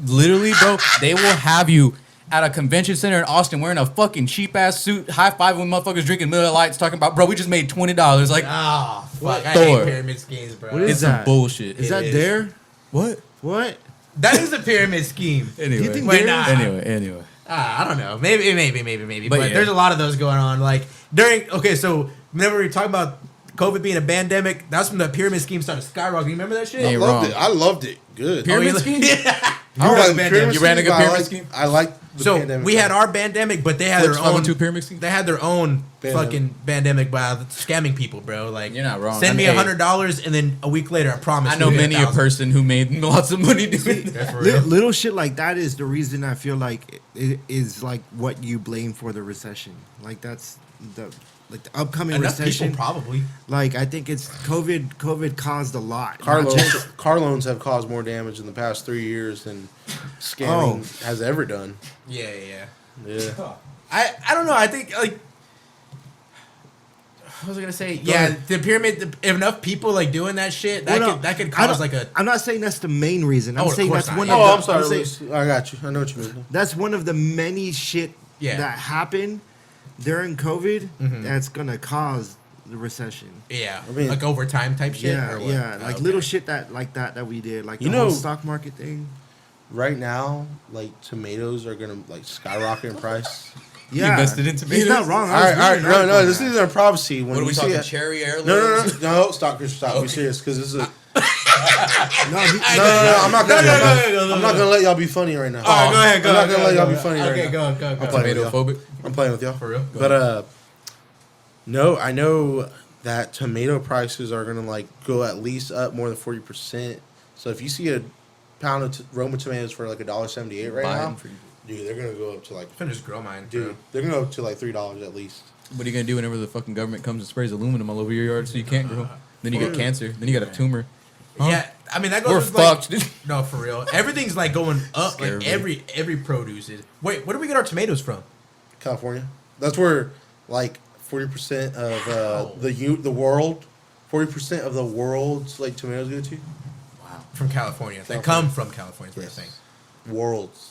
literally, bro, they will have you at a convention center in Austin wearing a fucking cheap ass suit, high five when motherfuckers drinking Miller Lights, talking about, bro, we just made $20. Like,
Ah, fuck. I
Thor.
hate pyramid schemes, bro.
What is
it's some
that?
bullshit.
Is that
is.
there?
What?
What?
That is a pyramid scheme.
Anyway.
Do you think
Wait,
there
nah.
is?
Anyway.
I don't know. Maybe.
But
But
yeah.
there's a lot of those going on. Like okay, so whenever we talk about COVID being a pandemic, that's when the pyramid scheme started skyrocketing. You remember that shit?
Yeah,
I
you're
loved
wrong.
it. I loved it. Good.
Pyramid
Oh,
scheme?
Yeah.
I don't
You're
like
right,
pyramid
You ran a
schemes,
good
but
pyramid scheme?
I like the
So
pandemic.
we had our pandemic, but they had
Flips
their own
502 pyramid scheme?
They had their own
Pandemic.
fucking pandemic by scamming people, bro. Like
You're not wrong.
Send
I
me
mean,
$100, and then a week later, I promise.
I know
you'll get
many a
1,000.
person who made lots of money doing that.
Yeah, for real.
Little shit like that is the reason I feel like it is like what you blame for the recession. Like that's the upcoming
Enough
recession.
people probably.
Like I think it's COVID. COVID caused a lot.
car
Not
loans.
just-
Car loans have caused more damage in the past 3 years than scamming has ever done.
Yeah.
Yeah.
I don't know. I think like. What was I gonna say? Yeah,
ahead.
the pyramid. If enough people like doing that shit,
Well, no,
that could
I
cause
don't-
like a.
I'm not saying that's the main reason. I'm
Oh, of
saying
course
that's
not.
one
Yeah.
of
Oh,
the.
I'm sorry,
saying
Luis. I got you. I know what you mean.
that's one of the many shit
Yeah.
that happened during COVID
Mhm.
that's gonna cause the recession.
Yeah,
I mean-
like overtime type shit.
Yeah,
or what?
yeah,
Oh,
like
okay.
little shit that we did, like
You
the whole
know-
stock market thing.
Right now, like tomatoes are gonna like skyrocket in price.
Yeah,
invested in tomatoes?
He's not wrong.
All right,
reading an
no,
article on
this
that.
isn't a prophecy. When
What are
we
we
see
talking?
it,
Cherry heirlooms?
no, stop, stop. Be serious, because this is a
No,
no. I'm not gonna. I'm not gonna let y'all be funny right now.
Oh, go ahead, go.
I'm not gonna
go,
let y'all
go.
be funny
Okay,
right now.
go.
I'm playing with y'all.
Tomato-phobic?
I'm playing with y'all
For real?
But no, I know that tomato prices are gonna like go at least up more than 40%. So if you see a pound of Roma tomatoes for like $1.78 right
Buy
now,
them for you.
dude, they're gonna go up to like,
I'm finna just grow mine,
dude, they're gonna go up to like $3 at least.
What are you gonna do whenever the fucking government comes and sprays aluminum all over your yard so you can't grow? Then you get cancer. Then you got a tumor. Huh?
Yeah, I mean that goes.
We're
with, like-
fucked, dude.
No, for real. Everything's like going up.
Scary.
Like every produce is. Wait, where do we get our tomatoes from?
California. That's where like 40% of the world, 40% of the world's like tomatoes go to.
Wow, from California. They
California.
come from California. Is what
Yes.
you're saying.
Worlds.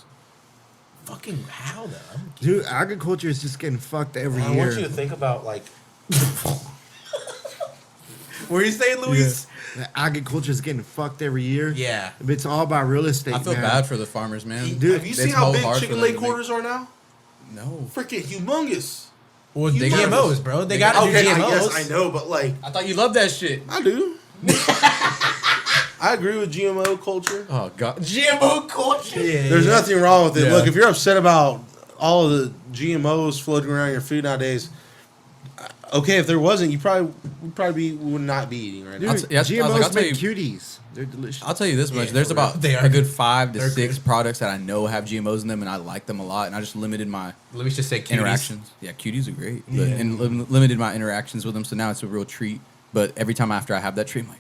Fucking how though?
dude, agriculture is just getting fucked every
I
year.
want you to think about like
What are you saying, Luis?
The agriculture is getting fucked every year.
Yeah.
It's all about real estate.
I feel
man.
bad for the farmers, man.
Dude,
have you
It's
seen how
so
big
hard for
chicken
them
leg
to make-
quarters are now?
No.
Freaking humongous.
Well,
They got-
GMOs, bro. They got to
Okay,
do
I
GMOs.
guess I know, but like
I thought you loved that shit.
I do. I agree with GMO culture.
Oh god.
GMO culture. Yeah,
There's nothing wrong with it.
Yeah.
Look, if you're upset about all of the GMOs floating around your food nowadays, okay, if there wasn't, would not be eating right
Dude,
now.
I'll t- yeah, I was
GMOs
like, I'll tell
make
you-
cuties. They're delicious.
I'll tell you this much.
Yeah,
There's
for
about
real. They are
a good
good.
5 to
They're
6
good.
products that I know have GMOs in them, and I like them a lot. And I just limited my
Let me just say cuties.
interactions. Yeah, cuties are great, but and limited my interactions with them. So now it's a real treat. But every time after I have that treat, I'm like,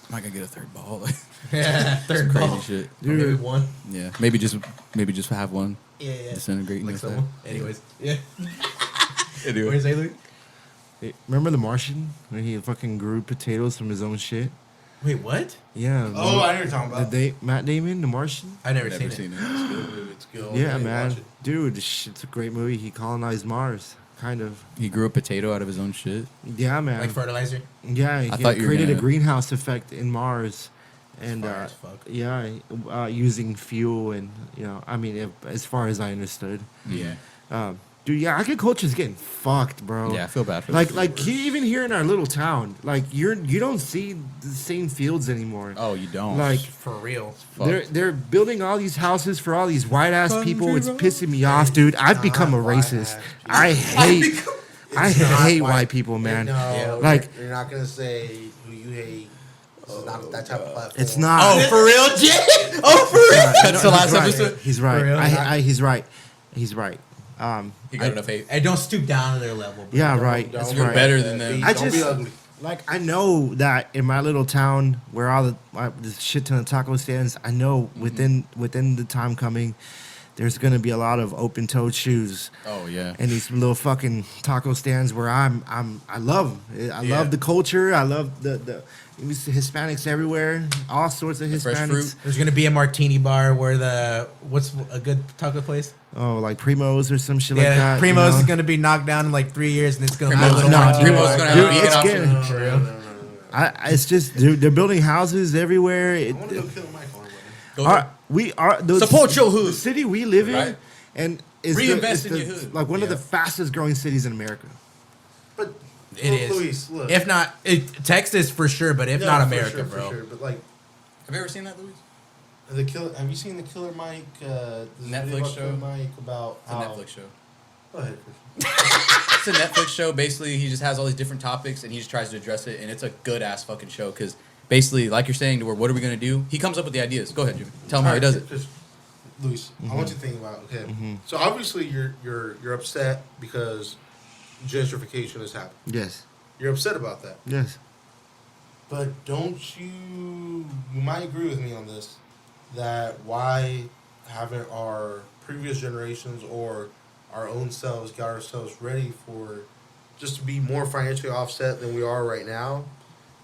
am I gonna get a third ball?
Yeah, third
Crazy
ball.
shit.
Or maybe one.
Yeah, maybe just have one
Yeah.
disintegrate.
Like
like that.
someone. Anyways, yeah.
Anyway.
What did you say, Luis?
Hey, remember the Martian when he fucking grew potatoes from his own shit?
Wait, what?
Yeah.
I know what you're talking
Matt Damon, The Martian.
I never,
Never
seen it.
It's good.
Yeah, man. Dude, it's a great movie. He colonized Mars, kind of.
He grew a potato out of his own shit.
Yeah, man.
Like fertilizer.
Yeah, he
thought you were
created a
gonna-
greenhouse effect in Mars, and
Fire as fuck.
yeah, using fuel and I mean, as far as I understood,
Yeah.
dude, yeah, agriculture is getting fucked, bro.
Yeah, I feel bad for
like even here in our little town, like you don't see the same fields anymore.
Oh, you don't.
Like
For real.
they're building all these houses for all these white ass
Country
people. It's
road.
pissing me off, dude. I've become a racist. I hate
not white.
white people, man.
No,
Like-
you're not gonna say who you hate. This is not that type of platform.
It's not.
Oh, for real, Jay? Oh, for real?
That's the last
He's right.
episode.
He's right.
For real?
He's right. He's right.
He got enough hate.
Hey, don't stoop down to their level. Bro.
Yeah, right. That's
You're
right.
better than them.
I
Don't be
just
ugly.
like I know that in my little town where all the shit ton of taco stands, I know within the time coming, there's gonna be a lot of open-toed shoes.
Oh yeah.
And these little fucking taco stands where I love them. I love the culture. I love the Hispanics everywhere. All sorts of
fresh
Hispanics.
fruit.
There's gonna be a martini bar where what's a good taco place?
Oh, like Primo's or some shit like
Yeah,
that.
Primo's
you
is
know?
gonna be knocked down in like 3 years, and it's gonna be a
Primo's
little
no,
martini
Primo's
bar.
gonna
Dude,
have a
it's
vegan option.
getting. It's just they're building houses everywhere.
I want to go kill Mike on
Go ahead.
We are
Support your hood.
The city we live in,
Right.
and is
Reinvest in your hood.
like one of
Yeah.
the fastest growing cities in America.
But
It is.
Luis, look.
If not, Texas for sure, but if
No,
not
for
America,
sure,
bro.
For sure. But like
Have you ever seen that, Luis?
the killer. Have you seen the Killer Mike
Netflix show?
Killer Mike about
It's a Netflix show.
Go ahead, Chris.
It's a Netflix show. Basically, he just has all these different topics and he just tries to address it. And it's a good ass fucking show because basically, like you're saying, to where what are we gonna do? He comes up with the ideas. Go ahead, Jimmy. Tell him how he does it.
Luis, I want you to think about So obviously you're upset because gentrification has happened.
Yes,
You're upset about that.
yes.
But don't you might agree with me on this, that why haven't our previous generations or our own selves got ourselves ready for just to be more financially offset than we are right now?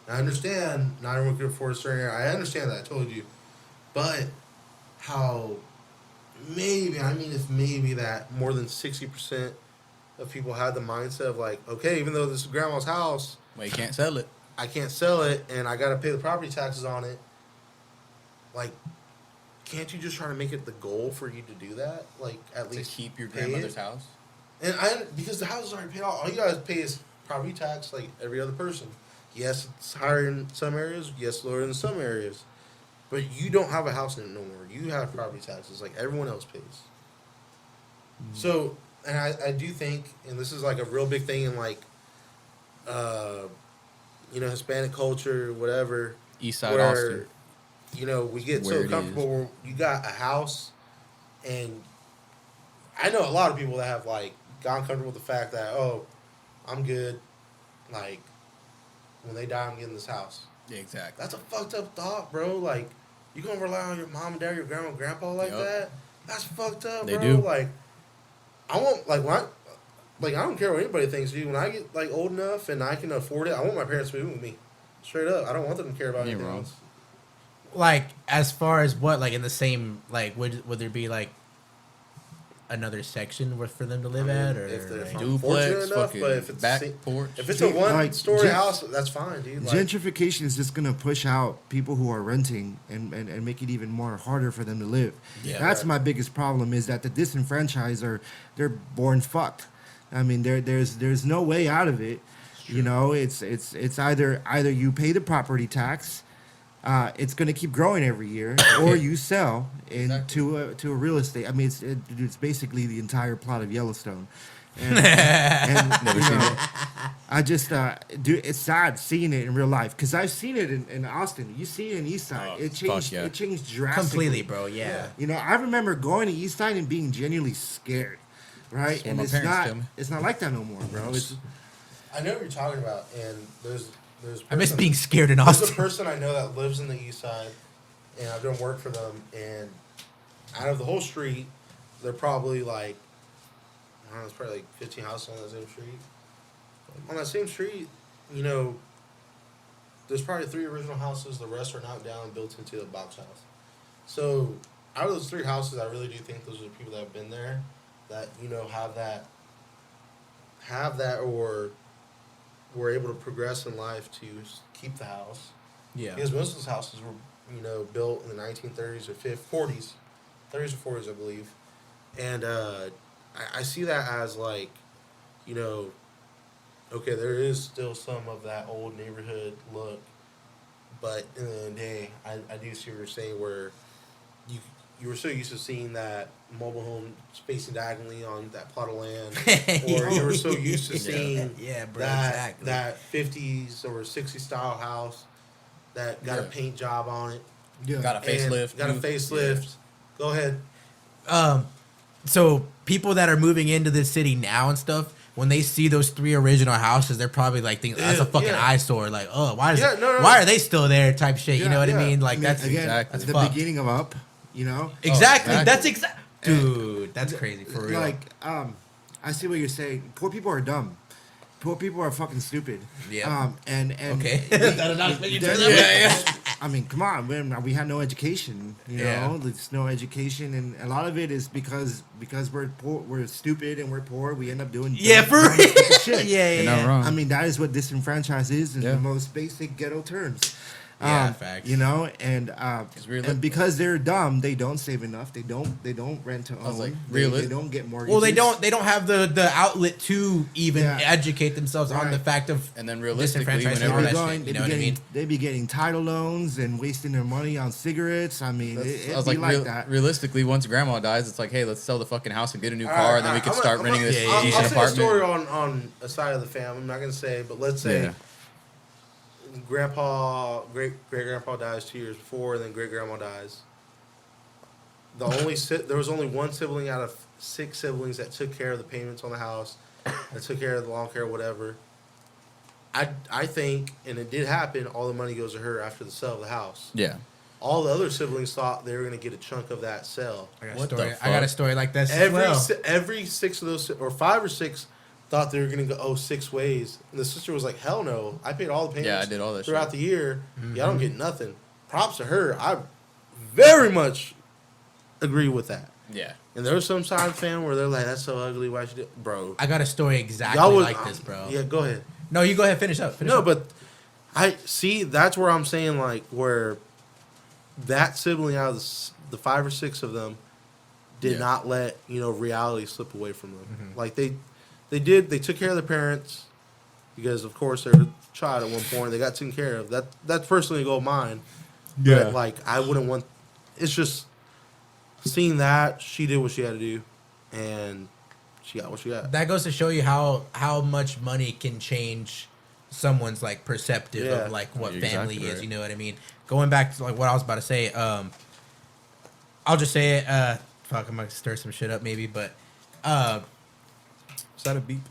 I understand not everyone can afford a certain area. I understand that, I told you. But how if maybe that more than 60% of people had the mindset of like, okay, even though this is grandma's house,
Well, you can't sell it.
I can't sell it and I got to pay the property taxes on it. Like, can't you just try to make it the goal for you to do that? Like, at
To
least
keep your
pay
grandmother's
it?
house.
And because the house is already paid off, all you guys pay is property tax like every other person. Yes, it's higher in some areas. Yes, lower in some areas. But you don't have a house no more. You have property taxes like everyone else pays. So, and I do think, and this is like a real big thing in like, Hispanic culture, whatever.
East Side Austin.
We get
Where
so
it
comfortable where you got a house, and I know a lot of people that have like gotten comfortable with the fact that, oh, I'm good. Like, when they die, I'm getting this house.
Yeah, exactly.
That's a fucked up thought, bro. Like, you gonna rely on your mom and dad, your grandma and grandpa like
Yup.
that? That's fucked up,
They
bro.
do.
Like, I want, like, I don't care what anybody thinks, dude. When I get, like, old enough and I can afford it, I want my parents moving with me. Straight up. I don't want them to care about
You ain't
anything
wrong.
else.
Like, as far as what, like in the same, like, would there be like another section for them to live at, or
if they're
like,
fortunate
Duplex,
enough,
fucking
but if it's
back
si-
porch.
If it's
See,
a one-story
like,
house, that's fine, dude. Like,
Gentrification is just gonna push out people who are renting and make it even more harder for them to live.
Yeah.
That's
Right.
my biggest problem is that the disenfranchised they're born fucked. I mean, there's no way out of it. You know, it's either you pay the property tax, it's going to keep growing every year, or you sell into a real estate. I mean, it's basically the entire plot of Yellowstone. And,
Never seen it.
I just it's sad seeing it in real life because I've seen it in Austin. You see it in East Side.
Oh,
It changed.
fuck yeah.
It changed drastically.
completely, bro? Yeah.
You know, I remember going to East Side and being genuinely scared, right?
That's what
And
my
it's
parents
not
tell me.
it's not like that no more, bro. It's
I know what you're talking about, and there's
I miss
person-
being scared in
There's a
Austin.
person I know that lives in the East Side, and I've done work for them, and out of the whole street, they're probably like, I don't know, it's probably like 15 houses on that same street. On that same street, there's probably 3 original houses. The rest are knocked down and built into a box house. So out of those 3 houses, I really do think those are the people that have been there that, have that or were able to progress in life to keep the house.
Yeah.
Because most of those houses were, built in the 1930s or 40s, 30s or 40s, I believe. And I see that as like, okay, there is still some of that old neighborhood look, but in the end of the day, I do see what you're saying where you were so used to seeing that mobile home spacing diagonally on that plot of land, or you were so used to seeing
Yeah, bro,
that
exactly.
that 50s or 60s style house that got a
Yeah.
paint job on it,
yeah.
Got a
and
facelift.
got a
dude.
facelift. Go ahead.
So people that are moving into this city now and stuff, when they see those 3 original houses, they're probably like, thinking that's a
Yeah,
fucking
yeah.
eyesore. Like, oh, why
Yeah,
are they still there? Type shit. You
Yeah,
know what
yeah.
I mean? Like
I mean,
that's
again
exactly.
the
fucked.
beginning of Up. You know,
exactly.
exactly.
That's exactly. Dude, that's crazy for real.
Like, I see what you're saying. Poor people are dumb. Poor people are fucking stupid.
Yeah.
And
Okay.
That'll
not make you turn
I mean, come on. We had no education. You
Yeah.
know, there's no education, and a lot of it is because we're poor, we're stupid, and we're poor. We end up doing dumb stupid shit.
You're not wrong.
I mean, that is what disenfranchised is in
Yeah.
the most basic ghetto terms.
Yeah, facts.
You know, and because they're dumb, they don't save enough. They don't rent to own.
like,
They don't get mortgages.
Well, they don't have the outlet to even educate themselves on
Right.
the fact of
And then realistically,
disenfranchisement and
whenever
all
They're
that
going,
shit. You know what I mean?
they be getting title loans and wasting their money on cigarettes. I mean,
I
it'd
was
be
like,
that.
realistically, once grandma dies, it's like, hey, let's sell the fucking house and get a new car,
Alright,
and then we can
I'm
start
a-
renting this
I'll
decent
say a
apartment.
story on a side of the family. I'm not gonna say, but let's say
Yeah.
great grandpa dies 2 years before, and then great grandma dies. There was only one sibling out of 6 siblings that took care of the payments on the house, that took care of the lawn care, whatever. I think, and it did happen, all the money goes to her after the sale of the house.
Yeah.
All the other siblings thought they were going to get a chunk of that sale.
I got,
What
a story.
the
I got a
fuck?
story like this as well.
Every 6 of those, or 5 or 6, thought they were going to go 6 ways. And the sister was like, hell no. I paid all the payments
Yeah, I did all that
throughout
shit.
the year.
Mm-hmm.
Yeah, I don't get nothing. Props to her. I very much agree with that.
Yeah.
And there was some side fan where they're like, that's so ugly. Why should it? Bro.
I got a story exactly
Y'all
like this, bro.
Yeah, go ahead.
No, you go ahead. Finish up. Finish
No,
up.
but I see. That's where I'm saying, like, where that sibling out of the 5 or 6 of them did
Yeah.
not let reality slip away from them.
Mm-hmm.
Like they took care of their parents because, of course, they were a child at one point. They got taken care of. That's personally a goal of mine.
Yeah.
But, like, I wouldn't want. It's just seeing that she did what she had to do, and she got what she got.
That goes to show you how much money can change someone's like perceptive
Yeah.
of like what
You're
family
exactly
is.
right.
You know what I mean? Going back to like what I was about to say. I'll just say it. Fuck, I'm gonna stir some shit up maybe, but
Is that a beep?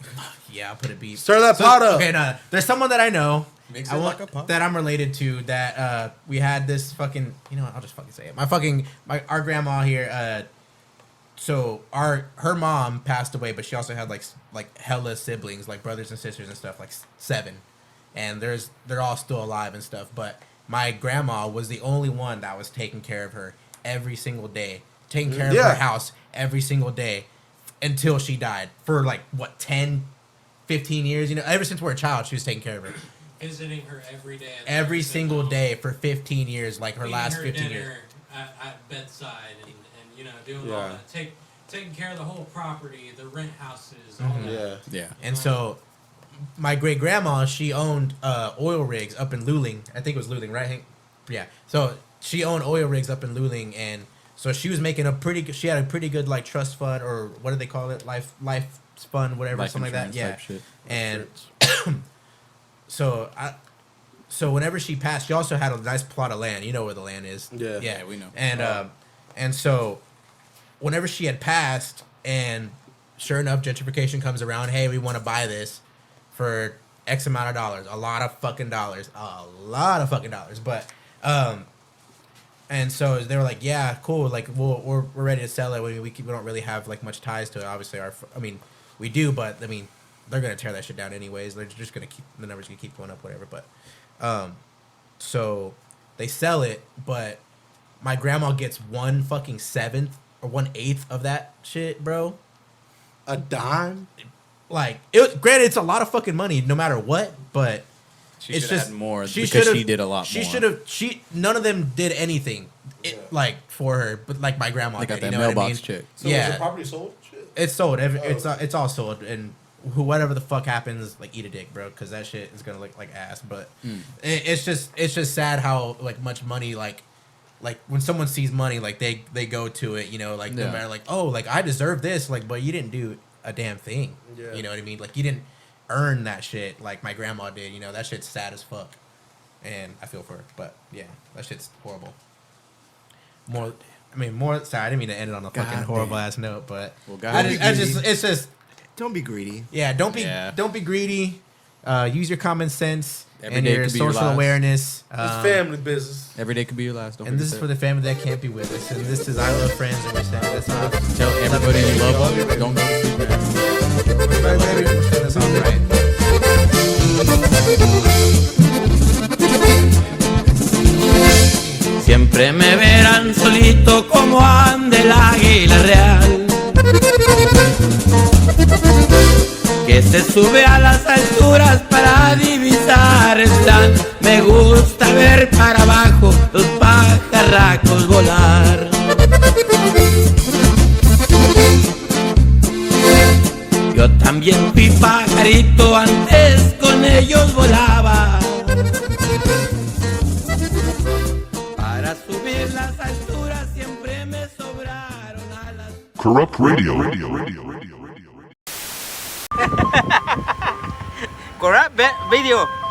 yeah, I'll put a beep.
Stir that pot up.
Okay, no, there's someone that I know.
Mix
I
it
want,
like a pot.
that I'm related to. That we had this fucking. You know what? I'll just fucking say it. Our grandma here. So her mom passed away, but she also had like hella siblings, like brothers and sisters and stuff, like 7, and they're all still alive and stuff. But my grandma was the only one that was taking care of her every single day, taking care of
Yeah.
her house every single day until she died for like what 10, 15 years. You know, ever since we were a child, she was taking care of her
Visiting her every day.
every single day for 15 years, like her
Feeding
last
her
15
dinner
years.
at bedside and doing all
Yeah.
that. Taking care of the whole property, the rent houses, all that.
Yeah.
Yeah.
And so, my great grandma, she owned oil rigs up in Luling. I think it was Luling, right, Hank? Yeah. So she owned oil rigs up in Luling, and so she was making she had a pretty good like trust fund, or what do they call it, life fund, whatever,
Life
something like that. Yeah.
insurance type shit.
And so whenever she passed, she also had a nice plot of land. You know where the land is.
Yeah.
Yeah, we know.
And so whenever she had passed, and sure enough, gentrification comes around. Hey, we want to buy this for X amount of dollars. A lot of fucking dollars. But and so they were like, yeah, cool. Like we're ready to sell it. We don't really have like much ties to it. Obviously, we do, but I mean, they're gonna tear that shit down anyways. They're just gonna keep the numbers gonna keep going up, whatever. But so they sell it, but my grandma gets 1/7 or 1/8 of that shit, bro.
A dime.
Like, granted, it's a lot of fucking money, no matter what. But
She
it's
should
just
had more
she
because
should've-
she did a lot
She
more.
should have. None of them did anything, like for her. But like my grandma
They got
did.
that
You know what I
mailbox
mean?
check.
So
Yeah.
was the property sold? Shit.
It's sold. It's all sold, and whatever the fuck happens, like eat a dick, bro, because that shit is gonna look like ass. But it's just sad how like much money like when someone sees money, like they go to it, like no
Yeah.
matter like, oh, like I deserve this, like, but you didn't do a damn thing.
Yeah.
You know what I mean? Like you didn't earn that shit like my grandma did. That shit's sad as fuck, and I feel for her. But yeah, that shit's horrible. More sad. I didn't mean to end it on a fucking
God
horrible
damn.
ass note, but
Well, God,
it's just
Don't be greedy.
yeah, don't be
Yeah.
greedy. use your common sense
Every
and
day
your
could be your
social
last.
awareness.
It's family business.
Every day could be your last. Don't
And this is
forget
for the family that can't be with us. And this is I Love Friends, and we're saying that's all.
that. Tell everybody you love them. Don't go to sleep, man.
That's all right.
Siempre me verán solito como ande el águila real, que se sube a las alturas para divisar el plan. Me gusta ver para abajo los pajarracos volar. Yo también fui pajarito, antes con ellos volaba. Para subir las alturas siempre me sobraron alas.
Corrupt Radio.
Corrupt Video.